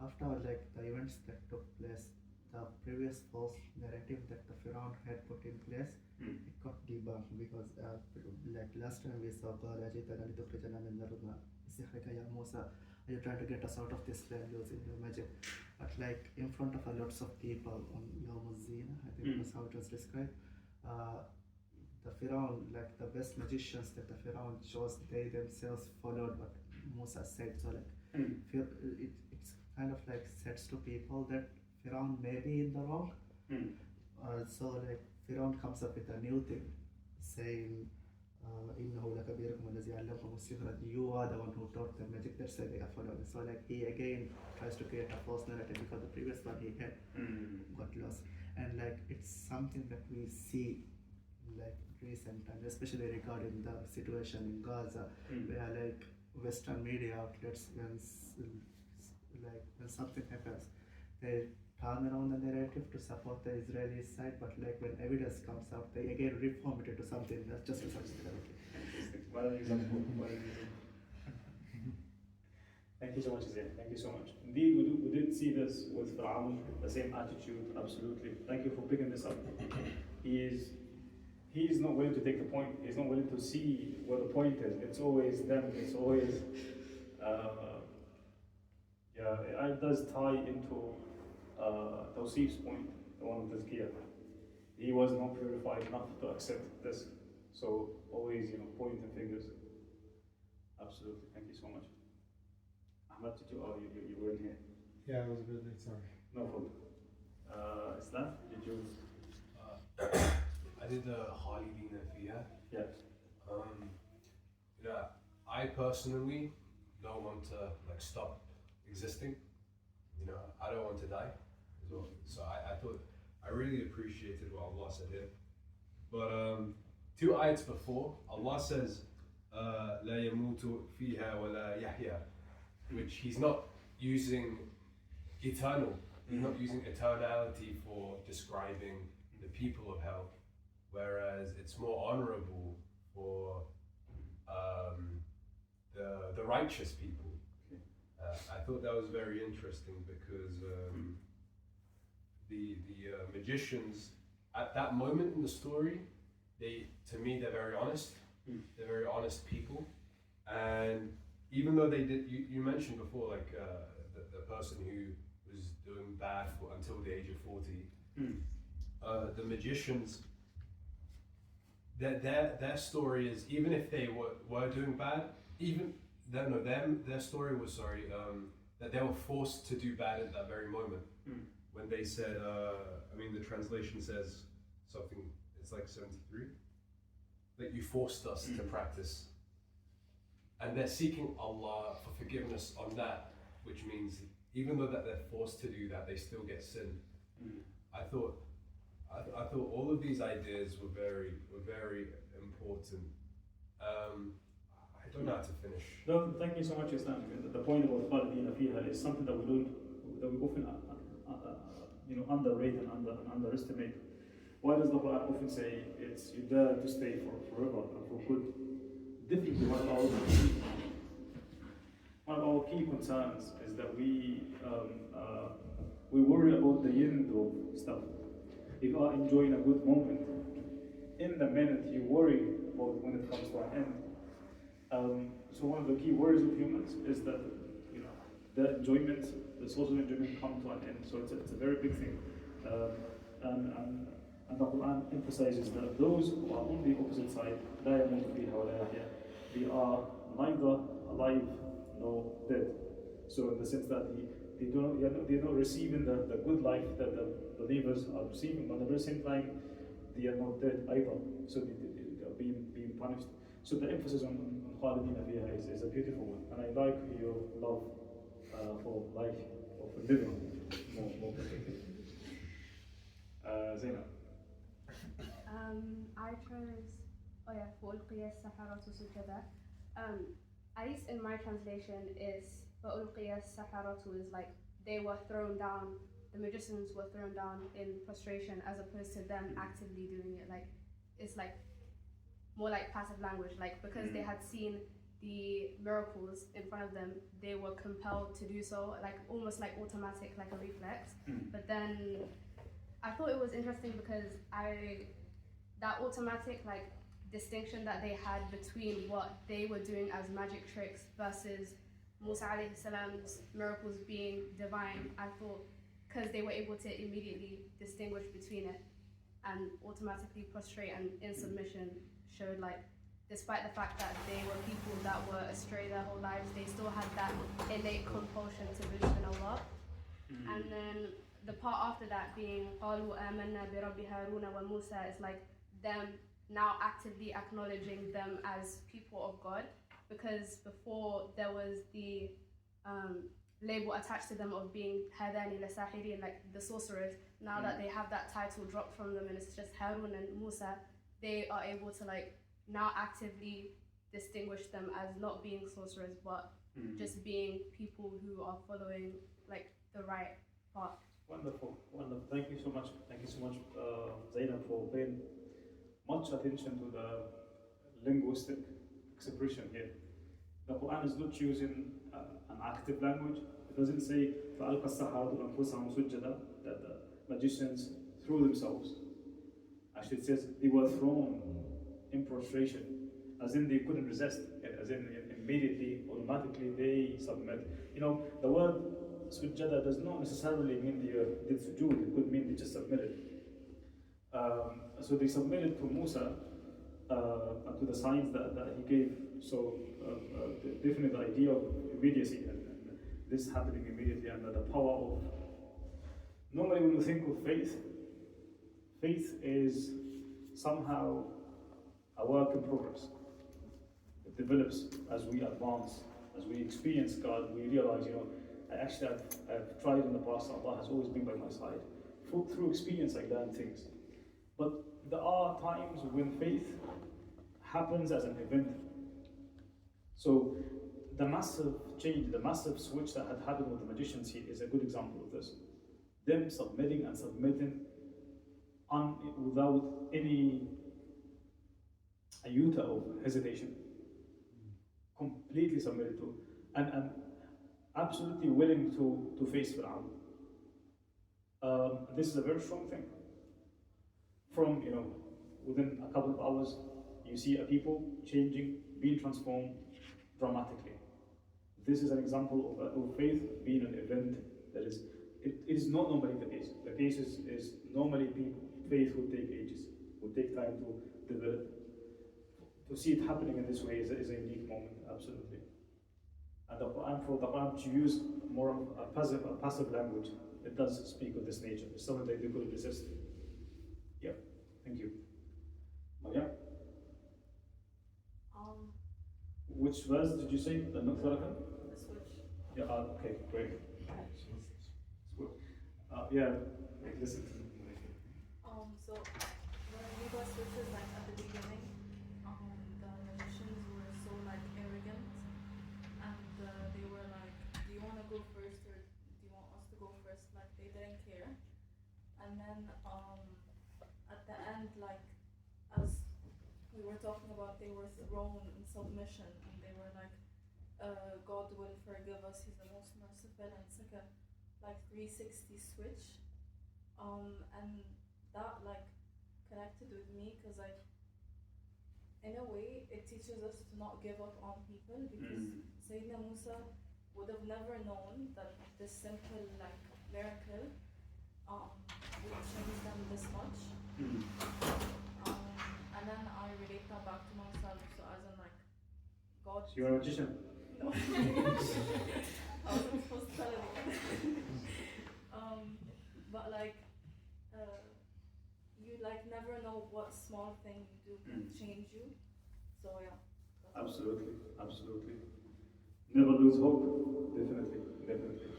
after like the events that took place, the previous false narrative that the Pharaoh had put in place, it got debunked because like last time we saw قال أجئتنا لتخرجنا من الأرض بسحرك يا موسى. Are you trying to get us out of this land using your magic? But like in front of a lots of people on Yawm Zina, I think that's how it was described. The Pharaoh, like the best magicians that the Pharaoh chose, they themselves followed what Musa said. So like it's kind of like sets to people that Pharaoh may be in the wrong. So like Pharaoh comes up with a new thing, saying, "Innahu lakabirukum alladhi allamakum as-sihra." You are the one who taught them magic. That's why they are following. So like he again tries to create a false narrative because the previous one he had got lost. And like it's something that we see like recent times, especially regarding the situation in Gaza, where like Western media outlets, when something happens, they turn around the narrative to support the Israeli side, but like when evidence comes out, they again reform it into something that's just a substitute. Thank you so much, Zain. Thank you so much. Indeed, we did see this with Fir'aun, the same attitude, absolutely. Thank you for picking this up. He is not willing to take the point. He's not willing to see where the point is. It's always them. It's always, it does tie into Tawsif's point, the one of Tazkiyah. He was not purified enough to accept this. So always, pointing fingers. Absolutely. Thank you so much. Ahmad, did you? Oh, you weren't here. Yeah, I was a bit late. Sorry. No problem. Islam, did you? I did the Khalidina Fiha. Yeah. I personally don't want to like stop existing. I don't want to die as well. So I thought I really appreciated what Allah said here. But 2 ayats before, Allah says, "La yamutu fiha wa la yahya," which He's not using eternal. He's not using eternality for describing the people of hell. Whereas it's more honorable for the righteous people. I thought that was very interesting because the magicians at that moment in the story, they're very honest. They're very honest people, and even though they did, you mentioned before, like the person who was doing bad until the age of 40, the magicians. Their story is, even if they were doing bad, their story was that they were forced to do bad at that very moment. When they said, the translation says something, it's like 73, that you forced us to practice. And they're seeking Allah for forgiveness on that, which means even though that they're forced to do that, they still get sin. I thought all of these ideas were very important. I don't know how to finish. No, thank you so much, Islam. The point about Khalidina Fiha is something that we often underrate and underestimate. Why does the Quran often say it's you dare to stay forever and for good? Definitely one of our key concerns is that we worry about the end of stuff. If you are enjoying a good moment, in the minute you worry about when it comes to an end. So one of the key worries of humans is that the enjoyment, the source of enjoyment, come to an end. So it's a very big thing, and the Quran emphasizes that those who are on the opposite side, لا يموت فيها ولا يحيا, they are neither alive nor dead. So in the sense that they're not receiving the good life that the believers are receiving, but at the very same time, they are not dead either. So they are being punished. So the emphasis on Khalidina fiha is a beautiful one, and I like your love for life, or for living more particularly. Zainab. I chose, فَأُلْقِيَ السَّحَرَةُ سُجَّدًا. At least in my translation is فَأُلْقِيَ السَّحَرَةُ is like they were thrown down, the magicians were thrown down in frustration, as opposed to them actively doing it. Like it's like more like passive language, like because they had seen the miracles in front of them, they were compelled to do so, like almost like automatic, like a reflex. But then I thought it was interesting because that automatic like distinction that they had between what they were doing as magic tricks versus Musa alayhi salam's miracles being divine, I thought because they were able to immediately distinguish between it and automatically prostrate and in submission, showed like despite the fact that they were people that were astray their whole lives, they still had that innate compulsion to believe in Allah. And then the part after that being قَالُوا آمَنَّا بِرَبِّ هَارُونَ وَمُوسَى is like them now actively acknowledging them as people of God, because before there was the label attached to them of being هَذَانِ لَسَاحِرِينَ, like the sorcerers. Now that they have that title dropped from them and it's just Harun and Musa, they are able to like now actively distinguish them as not being sorcerers, but just being people who are following like the right path. Wonderful, wonderful. Thank you so much, Zainab, for paying much attention to the linguistic expression here. The Quran is not using an active language. It doesn't say فَأَلْقَى السَّحَرَةُ أَنفُسَهُمْ سُجَّدًا, that the magicians threw themselves. Actually, it says they were thrown in prostration, as in they couldn't resist, as in immediately, automatically they submit. You know, the word sujjada does not necessarily mean they did sujood, it could mean they just submitted. So they submitted to Musa, to the signs that he gave. So definitely the idea of immediacy and this happening immediately, and the power of. Normally when we think of faith is somehow a work in progress. It develops as we advance, as we experience God. We realize, I've tried in the past. Allah has always been by my side. Through experience, I learn things. But there are times when faith happens as an event. So the massive change, the massive switch that had happened with the magicians here is a good example of this. Them submitting without any iota of hesitation. Completely submitted to, and absolutely willing to face Fir'aun. This is a very strong thing. From, within a couple of hours, you see a people changing, being transformed dramatically. This is an example of faith being an event that is, it is not normally the case. The case is normally faith would take ages, would take time to develop. To see it happening in this way is a unique moment, absolutely. And for the Quran to use more of a passive language, it does speak of this nature. It's something that they could resist. Yeah, thank you. Maria? Which verse did you say? The Nuqtarakan? The switch. Yeah, okay, great. Yeah, listen. So when we got switches like at the beginning, the magicians were so like arrogant, and they were like, "Do you want to go first, or do you want us to go first?" Like they didn't care. And then at the end, like as we were talking about, they were thrown in submission, and they were like, "God will forgive us. He's the most merciful." And it's like a 360 switch, and that like connected with me because like in a way it teaches us to not give up on people, because Sayyidina Musa would have never known that this simple like miracle would change them this much. And then I relate that back to myself, so as in like God. So you're a magician? No. I wasn't supposed to tell anyone. But like, you like never know what small thing you do can change you. So yeah. Absolutely, absolutely. Never lose hope. Definitely.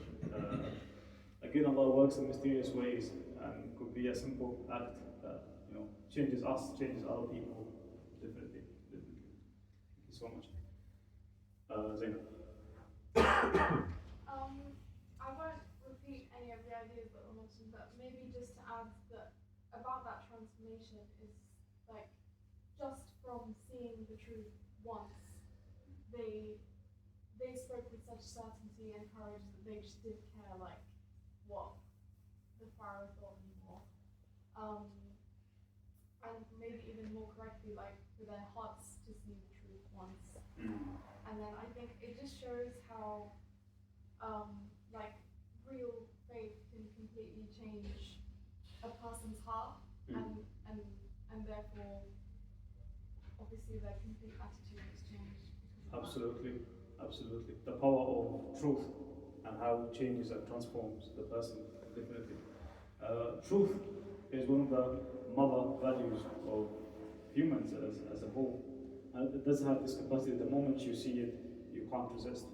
Again, Allah works in mysterious ways, and could be a simple act that changes us, changes other people. Definitely. Thank you so much. Zainab. I won't repeat any of the ideas that were mentioned, but maybe just to add that about that transformation is like just from seeing the truth once, they spoke with such certainty and courage that they just didn't care like what the Pharaoh thought anymore. And maybe even more correctly, like for their hearts to see the truth once. And then I think it just shows how like real faith can completely change a person's heart and therefore obviously their complete attitude is changed. Absolutely. The power of truth and how it changes and transforms the person. Definitely. Truth is one of the mother values of humans as a whole. And it does have this capacity. The moment you see it, you can't resist.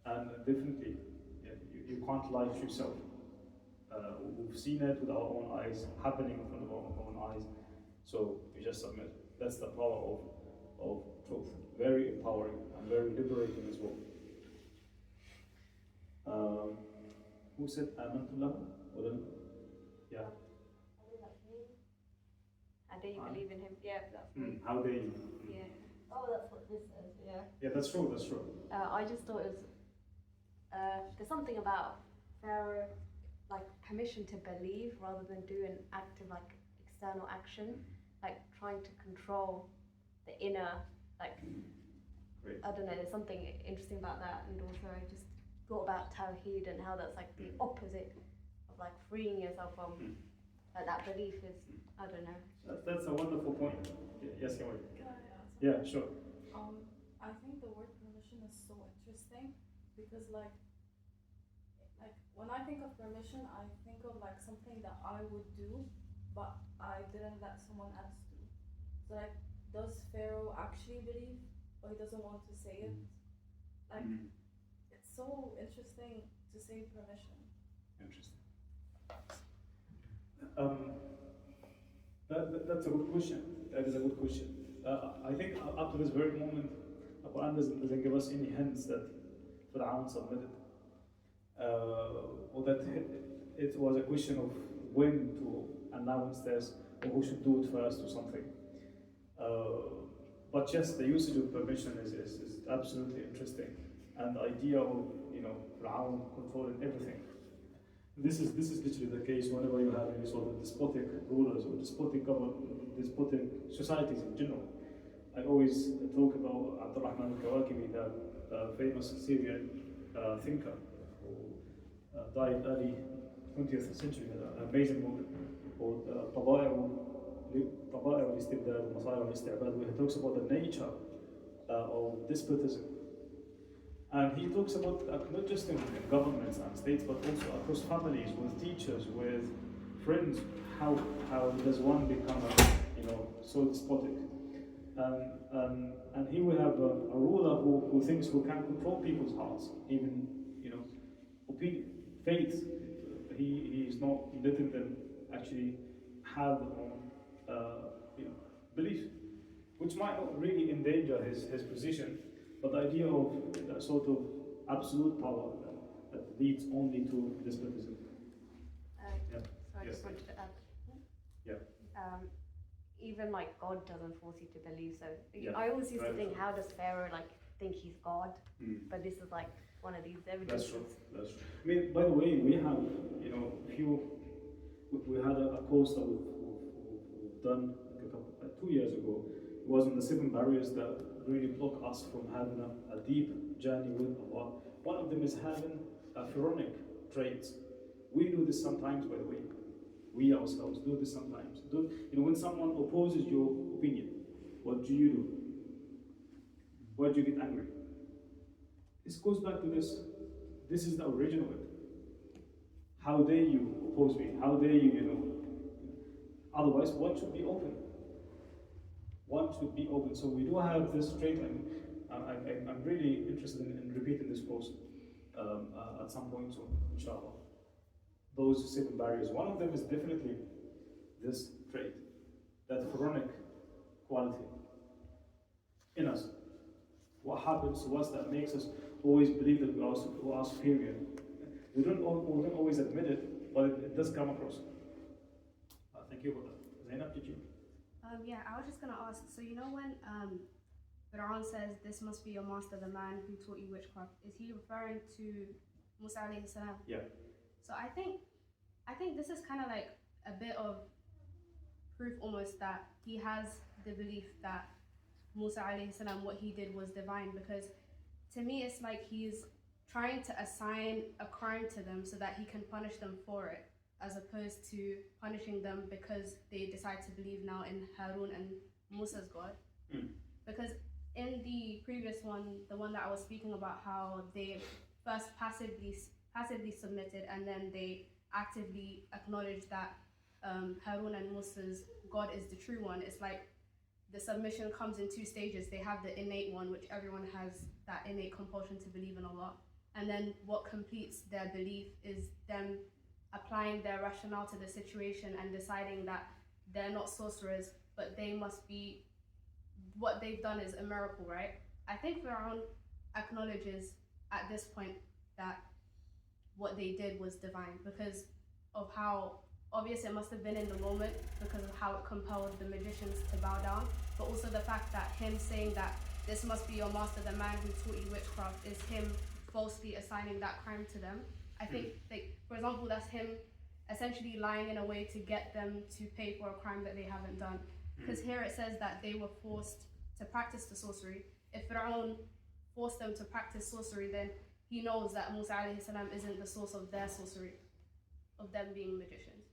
And definitely, you can't lie to yourself. We've seen it with our own eyes, happening in front of our own eyes. So we just submit. That's the power of truth. Very empowering and very liberating as well. Who said Amantu lahu? Yeah. How do you believe in him? Yeah, that's me. How dare you? Yeah. Oh, that's what this says, yeah. Yeah, that's true. I just thought it was, there's something about Pharaoh, like permission to believe rather than do an active, like external action, like trying to control the inner, like, Great. I don't know, there's something interesting about that. And also I just thought about Tawheed and how that's like the opposite of like freeing yourself from, like that belief is, I don't know. That's a wonderful point. Yes, Gamal. Can I add something? Yeah, sure. I think the word permission is so interesting because like when I think of permission, I think of like something that I would do, but I didn't let someone else do. So like, does Pharaoh actually believe, or he doesn't want to say it? Like, it's so interesting to say permission. Interesting. That's a good question. That is a good question. I think up to this very moment, the Quran doesn't give us any hints that Fir'aun submitted. Or that it was a question of when to announce this, or who should do it first or something. But yes, the usage of permission is absolutely interesting. And the idea of Fir'aun controlling everything. This is literally the case whenever you have any sort of despotic rulers or despotic societies in general. I always talk about Abdurrahman al-Kawakibi, the famous Syrian thinker who died early 20th century, an amazing book called طبائع الاستبداد ومصائر الاستعباد, where he talks about the nature of despotism. And he talks about not just in governments and states, but also across families, with teachers, with friends. How does one become so despotic? And here we have a ruler who thinks who can control people's hearts, even opinion, faith. He is not letting them actually have their own belief, which might not really endanger his position. But the idea of that sort of absolute power that leads only to despotism. So I just wanted to add. Yeah. Even like God doesn't force you to believe. So Yeah. I always used to think, how does Pharaoh like think he's God? But this is like one of these evidences. That's true. I mean, by the way, we have we had a course that we've done like 2 years ago. It was on the 7 barriers that really block us from having a deep journey with Allah. One of them is having a pharaonic traits. We do this sometimes, by the way. We ourselves do this sometimes. When someone opposes your opinion, what do? Why do you get angry? This goes back to this. This is the origin of it. How dare you oppose me? How dare you, Otherwise, what should be open? What should be open? So we do have this trait, and I'm really interested in repeating this post at some point soon, inshallah. Those 7 barriers. One of them is definitely this trait, that pharaonic quality in us. What happens to us that makes us always believe that we are superior? We don't always admit it, but it does come across. Thank you for that. Zainab, did you? Yeah, I was just gonna ask. So when Fir'aun says, "This must be your master, the man who taught you witchcraft," is he referring to Musa alayhi salam? Yeah. So I think this is kind of like a bit of proof almost that he has the belief that Musa alayhi salam, what he did was divine, because to me it's like he's trying to assign a crime to them so that he can punish them for it, as opposed to punishing them because they decide to believe now in Harun and Musa's God. Because in the previous one, the one that I was speaking about, how they first passively submitted and then they actively acknowledged that Harun and Musa's God is the true one. It's like the submission comes in 2 stages. They have the innate one, which everyone has that innate compulsion to believe in Allah. And then what completes their belief is them applying their rationale to the situation and deciding that they're not sorcerers, but they must be, what they've done is a miracle, right? I think Fir'aun acknowledges at this point that what they did was divine, because of how obvious it must have been in the moment, because of how it compelled the magicians to bow down, but also the fact that him saying that this must be your master, the man who taught you witchcraft, is him falsely assigning that crime to them. I think, for example, that's him essentially lying in a way to get them to pay for a crime that they haven't done. Because here it says that they were forced to practice the sorcery. If Fir'aun forced them to practice sorcery, then he knows that Musa alayhi salam isn't the source of their sorcery, of them being magicians.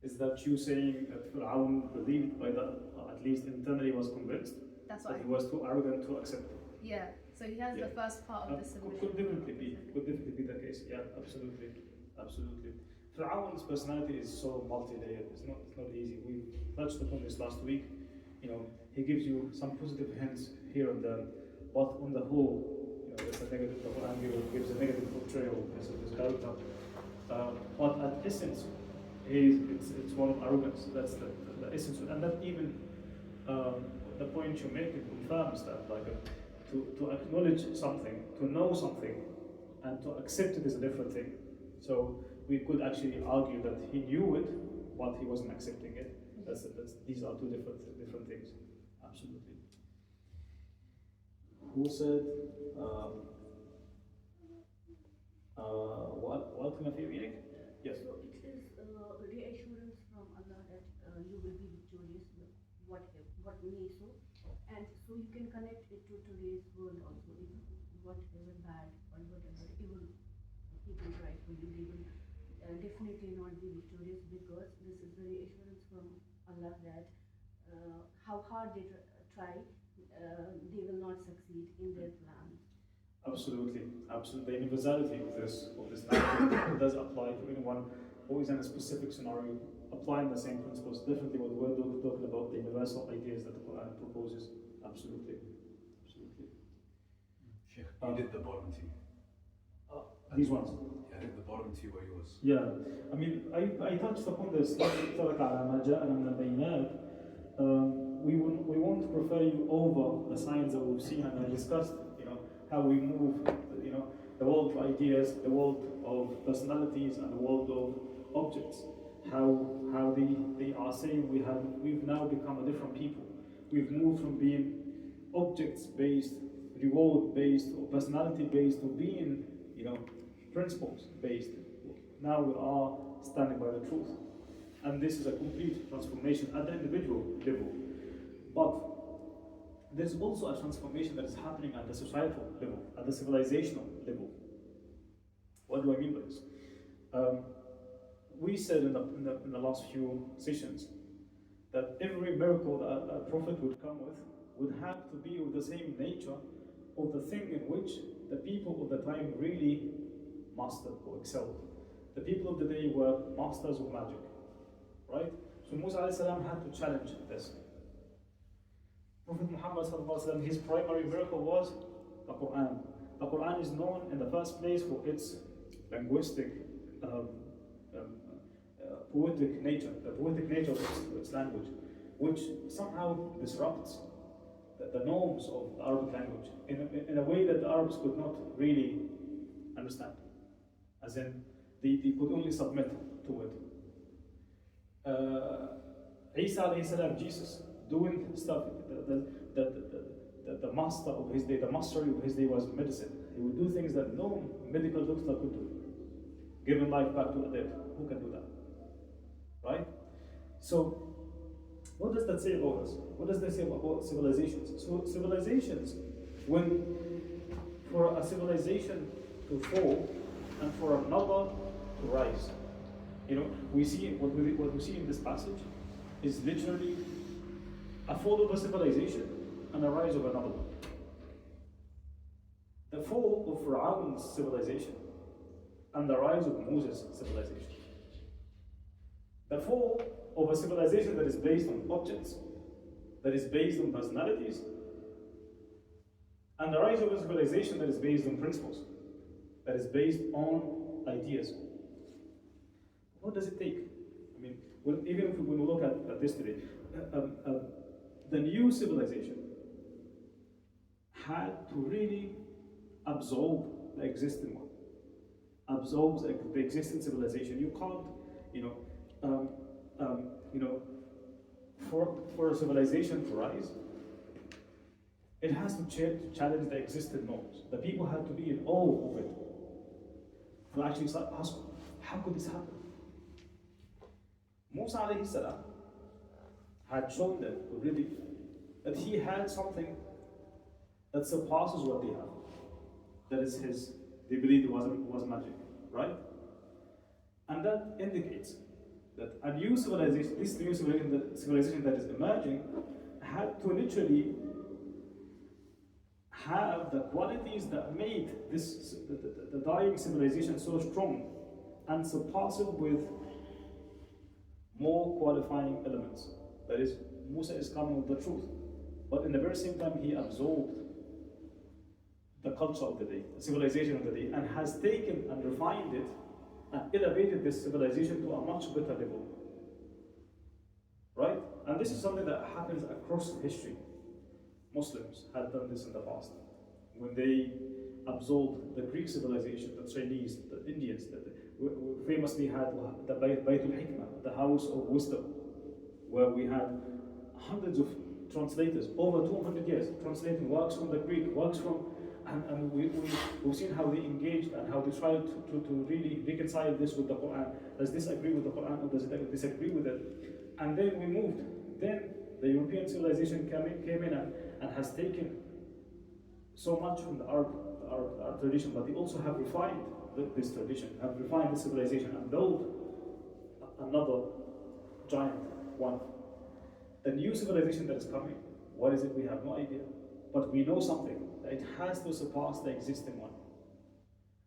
Is that you saying that Fir'aun believed by that, or at least internally was convinced, That's that what he was too arrogant to accept it? Yeah, so he has the first part of the submission. Could definitely be the case. Yeah, absolutely. Fir'aun's personality is so multi-layered. It's not easy. We touched upon this last week. He gives you some positive hints here and there, but on the whole, there's a negative. The Quran gives a negative portrayal as a character. But at essence, it's one of arrogance. That's the essence, and that even the point you make, it confirms that, to acknowledge something, to know something, and to accept it is a different thing. So we could actually argue that he knew it, but he wasn't accepting it. These are 2 different things. Absolutely. Who said, what can I feel meaning? Yes. So it is reassurance from Allah that you will be victorious, what may so. And so you can connect it to today's world also. Whatever bad or whatever evil people try for you, they will definitely not be victorious, because this is the reassurance from Allah that how hard they try, they will not succeed in their plans. Absolutely. The universality of this narrative does apply to anyone who is in a specific scenario, applying the same principles. Definitely what we're talking about, the universal ideas that the Quran proposes. Absolutely. Sheikh, you did the bottom 2. These ones. Yeah, I think the bottom 2 were yours. Yeah, I mean, I touched upon this. We won't prefer you over the signs that we've seen, and I discussed, how we move, the world of ideas, the world of personalities, and the world of objects. How they are saying we've now become a different people. We've moved from being objects-based, reward-based, or personality-based to being, principles-based. Now we are standing by the truth. And this is a complete transformation at the individual level. But there's also a transformation that is happening at the societal level, at the civilizational level. What do I mean by this? We said in the last few sessions that every miracle that a prophet would come with would have to be of the same nature of the thing in which the people of the time really mastered or excelled. The people of the day were masters of magic, right? So Musa alayhi salam had to challenge this. Prophet Muhammad sallallahu alaihi wasallam, his primary miracle was the Quran. The Quran is known in the first place for its linguistic, poetic nature, the poetic nature of its language, which somehow disrupts the norms of the Arabic language in a way that the Arabs could not really understand. As in, they could only submit to it. Isa alayhi salam, Jesus, doing stuff, the master of his day, the mastery of his day was medicine. He would do things that no medical doctor could do. Giving life back to the dead. Who can do that? Right? So, what does that say about us? What does that say about civilizations? So, civilizations, for a civilization to fall and for another to rise, we see what we see in this passage is literally a fall of a civilization and a rise of another one. The fall of Fir'aun's civilization and the rise of Moses' civilization. The fall of a civilization that is based on objects, that is based on personalities, and the rise of a civilization that is based on principles, that is based on ideas. What does it take? I mean, even if we look at this today, the new civilization had to really absorb the existing one, absorb the existing civilization. You can't, for a civilization to rise, it has to challenge the existing norms. The people had to be in awe of it, to actually start asking, how could this happen? Musa alayhi salam had shown them already that he had something that surpasses what they have. That is they believed it was magic, right? And that indicates that a new civilization, this new civilization that is emerging, had to literally have the qualities that made the dying civilization so strong and surpass it with more qualifying elements. That is, Musa is coming with the truth, but in the very same time he absorbed the culture of the day, the civilization of the day, and has taken and refined it and elevated this civilization to a much better level. Right? And this is something that happens across history. Muslims had done this in the past. When they absorbed the Greek civilization, the Chinese, the Indians, famously had the Baytul Hikmah, the house of wisdom, where we had hundreds of translators, over 200 years, translating works from the Greek, works from, and we've seen how they engaged and how they tried to really reconcile this with the Quran. Does this agree with the Quran or does it disagree with it? And then we moved. Then the European civilization came in and has taken so much from our tradition, but they also have refined this tradition, have refined the civilization and built another giant one. The new civilization that is coming, what is it? We have no idea. But we know something, that it has to surpass the existing one.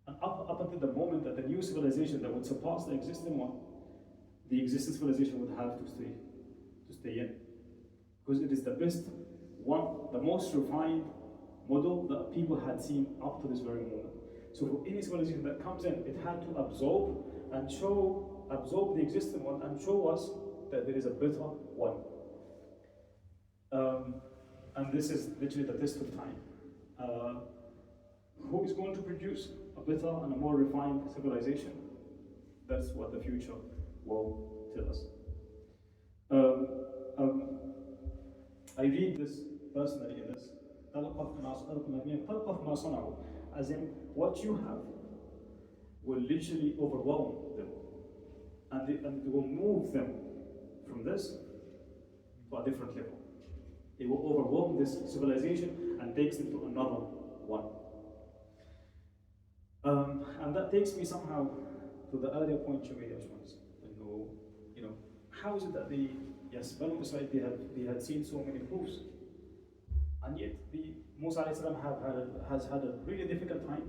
And up until the moment that the new civilization that would surpass the existing one, the existing civilization would have to stay in. Because it is the best one, the most refined model that people had seen up to this very moment. So for any civilization that comes in, it had to absorb the existing one and show us that there is a better one. And this is literally the test of time. Who is going to produce a better and a more refined civilization? That's what the future will tell us. I read this personally in this. As in, what you have will literally overwhelm them. And it will move them from this to a different level. It will overwhelm this civilization and takes it to another one. And that takes me somehow to the earlier point you made, Ashmans. How is it that Banu Israel, they had seen so many proofs? And yet, the Musa alayhi salam has had a really difficult time.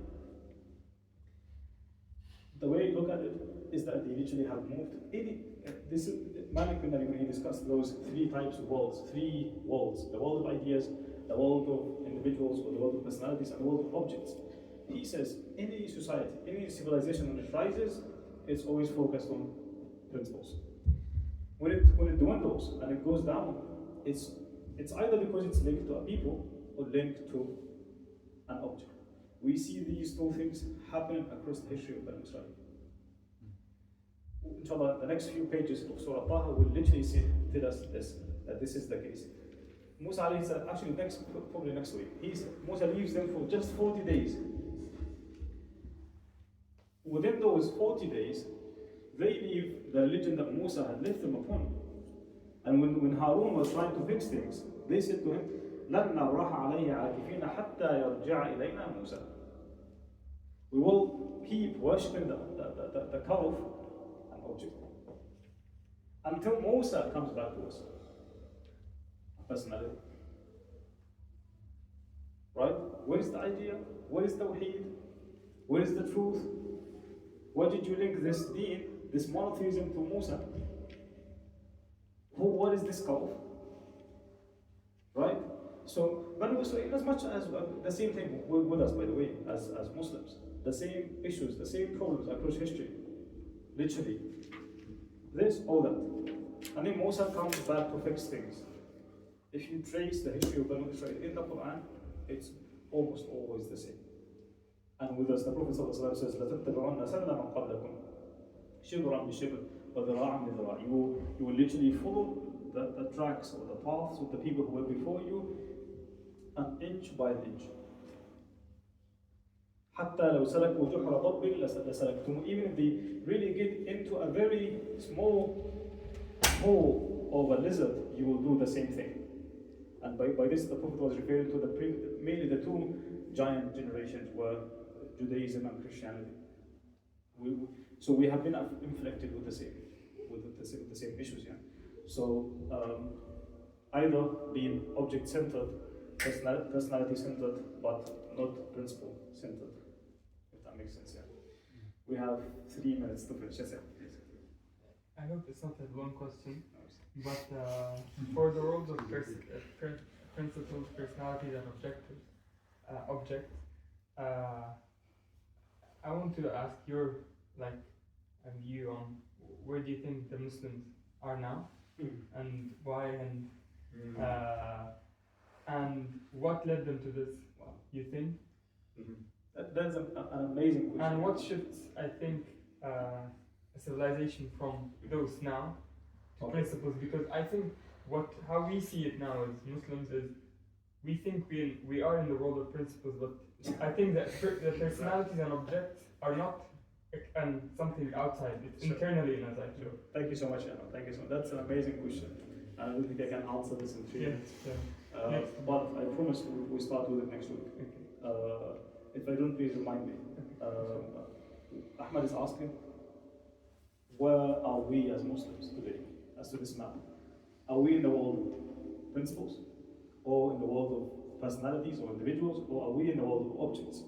The way you look at it is that they literally have moved. This is Malik bin Nabi when he discussed those three types of worlds, the world of ideas, the world of individuals, or the world of personalities, and the world of objects. He says any society, any civilization when it rises, it's always focused on principles. When it dwindles and it goes down, it's either because it's linked to a people or linked to an object. We see these two things happening across the history of Bani Israel. Inshallah, the next few pages of Surah Taha will literally tell us that this is the case. Musa alayhi salam, actually probably next week, Musa leaves them for just 40 days. Within those 40 days, they leave the religion that Musa had left them upon. And when Harun was trying to fix things, they said to him, لَن نَبْرَحَ عَلَيْهِ عَاكِفِينَ حَتَّى يَرْجِعَ إِلَيْنَا مُوسَى. We will keep worshipping the calf, an object, until Musa comes back to us. A personality. Right? Where is the idea? Where is Tawheed? Where is the truth? Why did you link this deen, this monotheism, to Musa? What is this calf? Right? So, Bani Israel, as much as the same thing with us, by the way, as Muslims, the same issues, the same problems across history, literally, this, all that. And then Musa comes back to fix things. If you trace the history of Bani Israel in the Quran, it's almost always the same. And with us, the Prophet ﷺ says, لَتَتَّبِعُنَّ سَنَنَ مَنْ قَبْلَكُمْ شِبْرًا بِشِبْرٍ وَذِرَاعًا بِذِرَاعٍ. You will literally follow the tracks or the paths of the people who were before you, an inch by an inch. حتى لو سلكوا جحر ضب لسلكتم. Even if they really get into a very small hole of a lizard, you will do the same thing. And by this, the Prophet was referring to mainly the two giant generations were Judaism and Christianity. So we have been inflected with the same issues. Yeah. So either being object-centered, personality-centered, but not principle-centered. If that makes sense. Yeah. We have 3 minutes to finish. Yes, yeah. I hope it's not a long question, but for the roles of principles, personalities, and objects, I want to ask your view on where do you think the Muslims are now, and why, and what led them to this? You think? That's an amazing question. And what shifts, I think, a civilization from those now to principles? Because I think how we see it now as Muslims is we think we are in the world of principles, but I think that the personalities and objects are not something outside. It's internally in us, actually. Thank you so much, Anna. Thank you so much. That's an amazing question. I don't think I can answer this in 3 minutes. Yeah. But I promise we start with it next week. Okay. If I don't, please remind me. Ahmed is asking, where are we as Muslims today, as to this map? Are we in the world of principles, or in the world of personalities or individuals, or are we in the world of objects?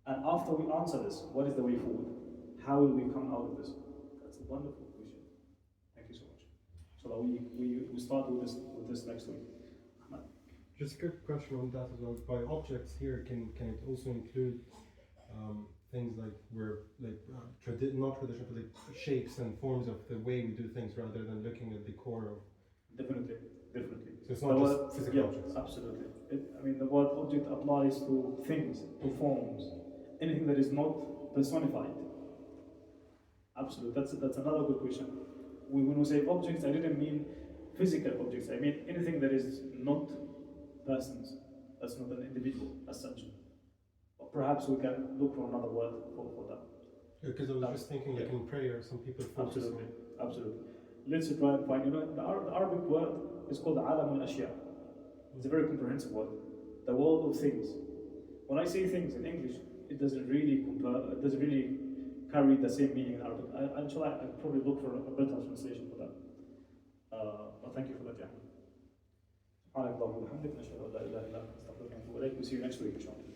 And after we answer this, what is the way forward? How will we come out of this? That's a wonderful question. Thank you so much. So that we start with this next week. Ahmed. Just a quick question on that as well. By objects here, can it also include things like not traditional, but like shapes and forms of the way we do things, rather than looking at the core of? Definitely. So it's not just physical objects. Absolutely. The word object applies to things, to forms, anything that is not personified. Absolutely. That's another good question. When we say objects, I didn't mean physical objects. I mean anything that is not persons. That's not an individual as such. Or perhaps we can look for another word for that. Because I was just thinking, like in prayer, some people focus on. Absolutely. Let's try and find. The Arabic word is called Alam al-Ashya. It's a very comprehensive word. The world of things. When I say things in English, it doesn't really carry the same meaning in Arabic. I'll probably look for a better translation for that. But thank you for that, yeah. اللهم وبحمدك نشهد ان لا اله الا انت نستغفرك ونتوب اليك. We'll see you next week inshallah.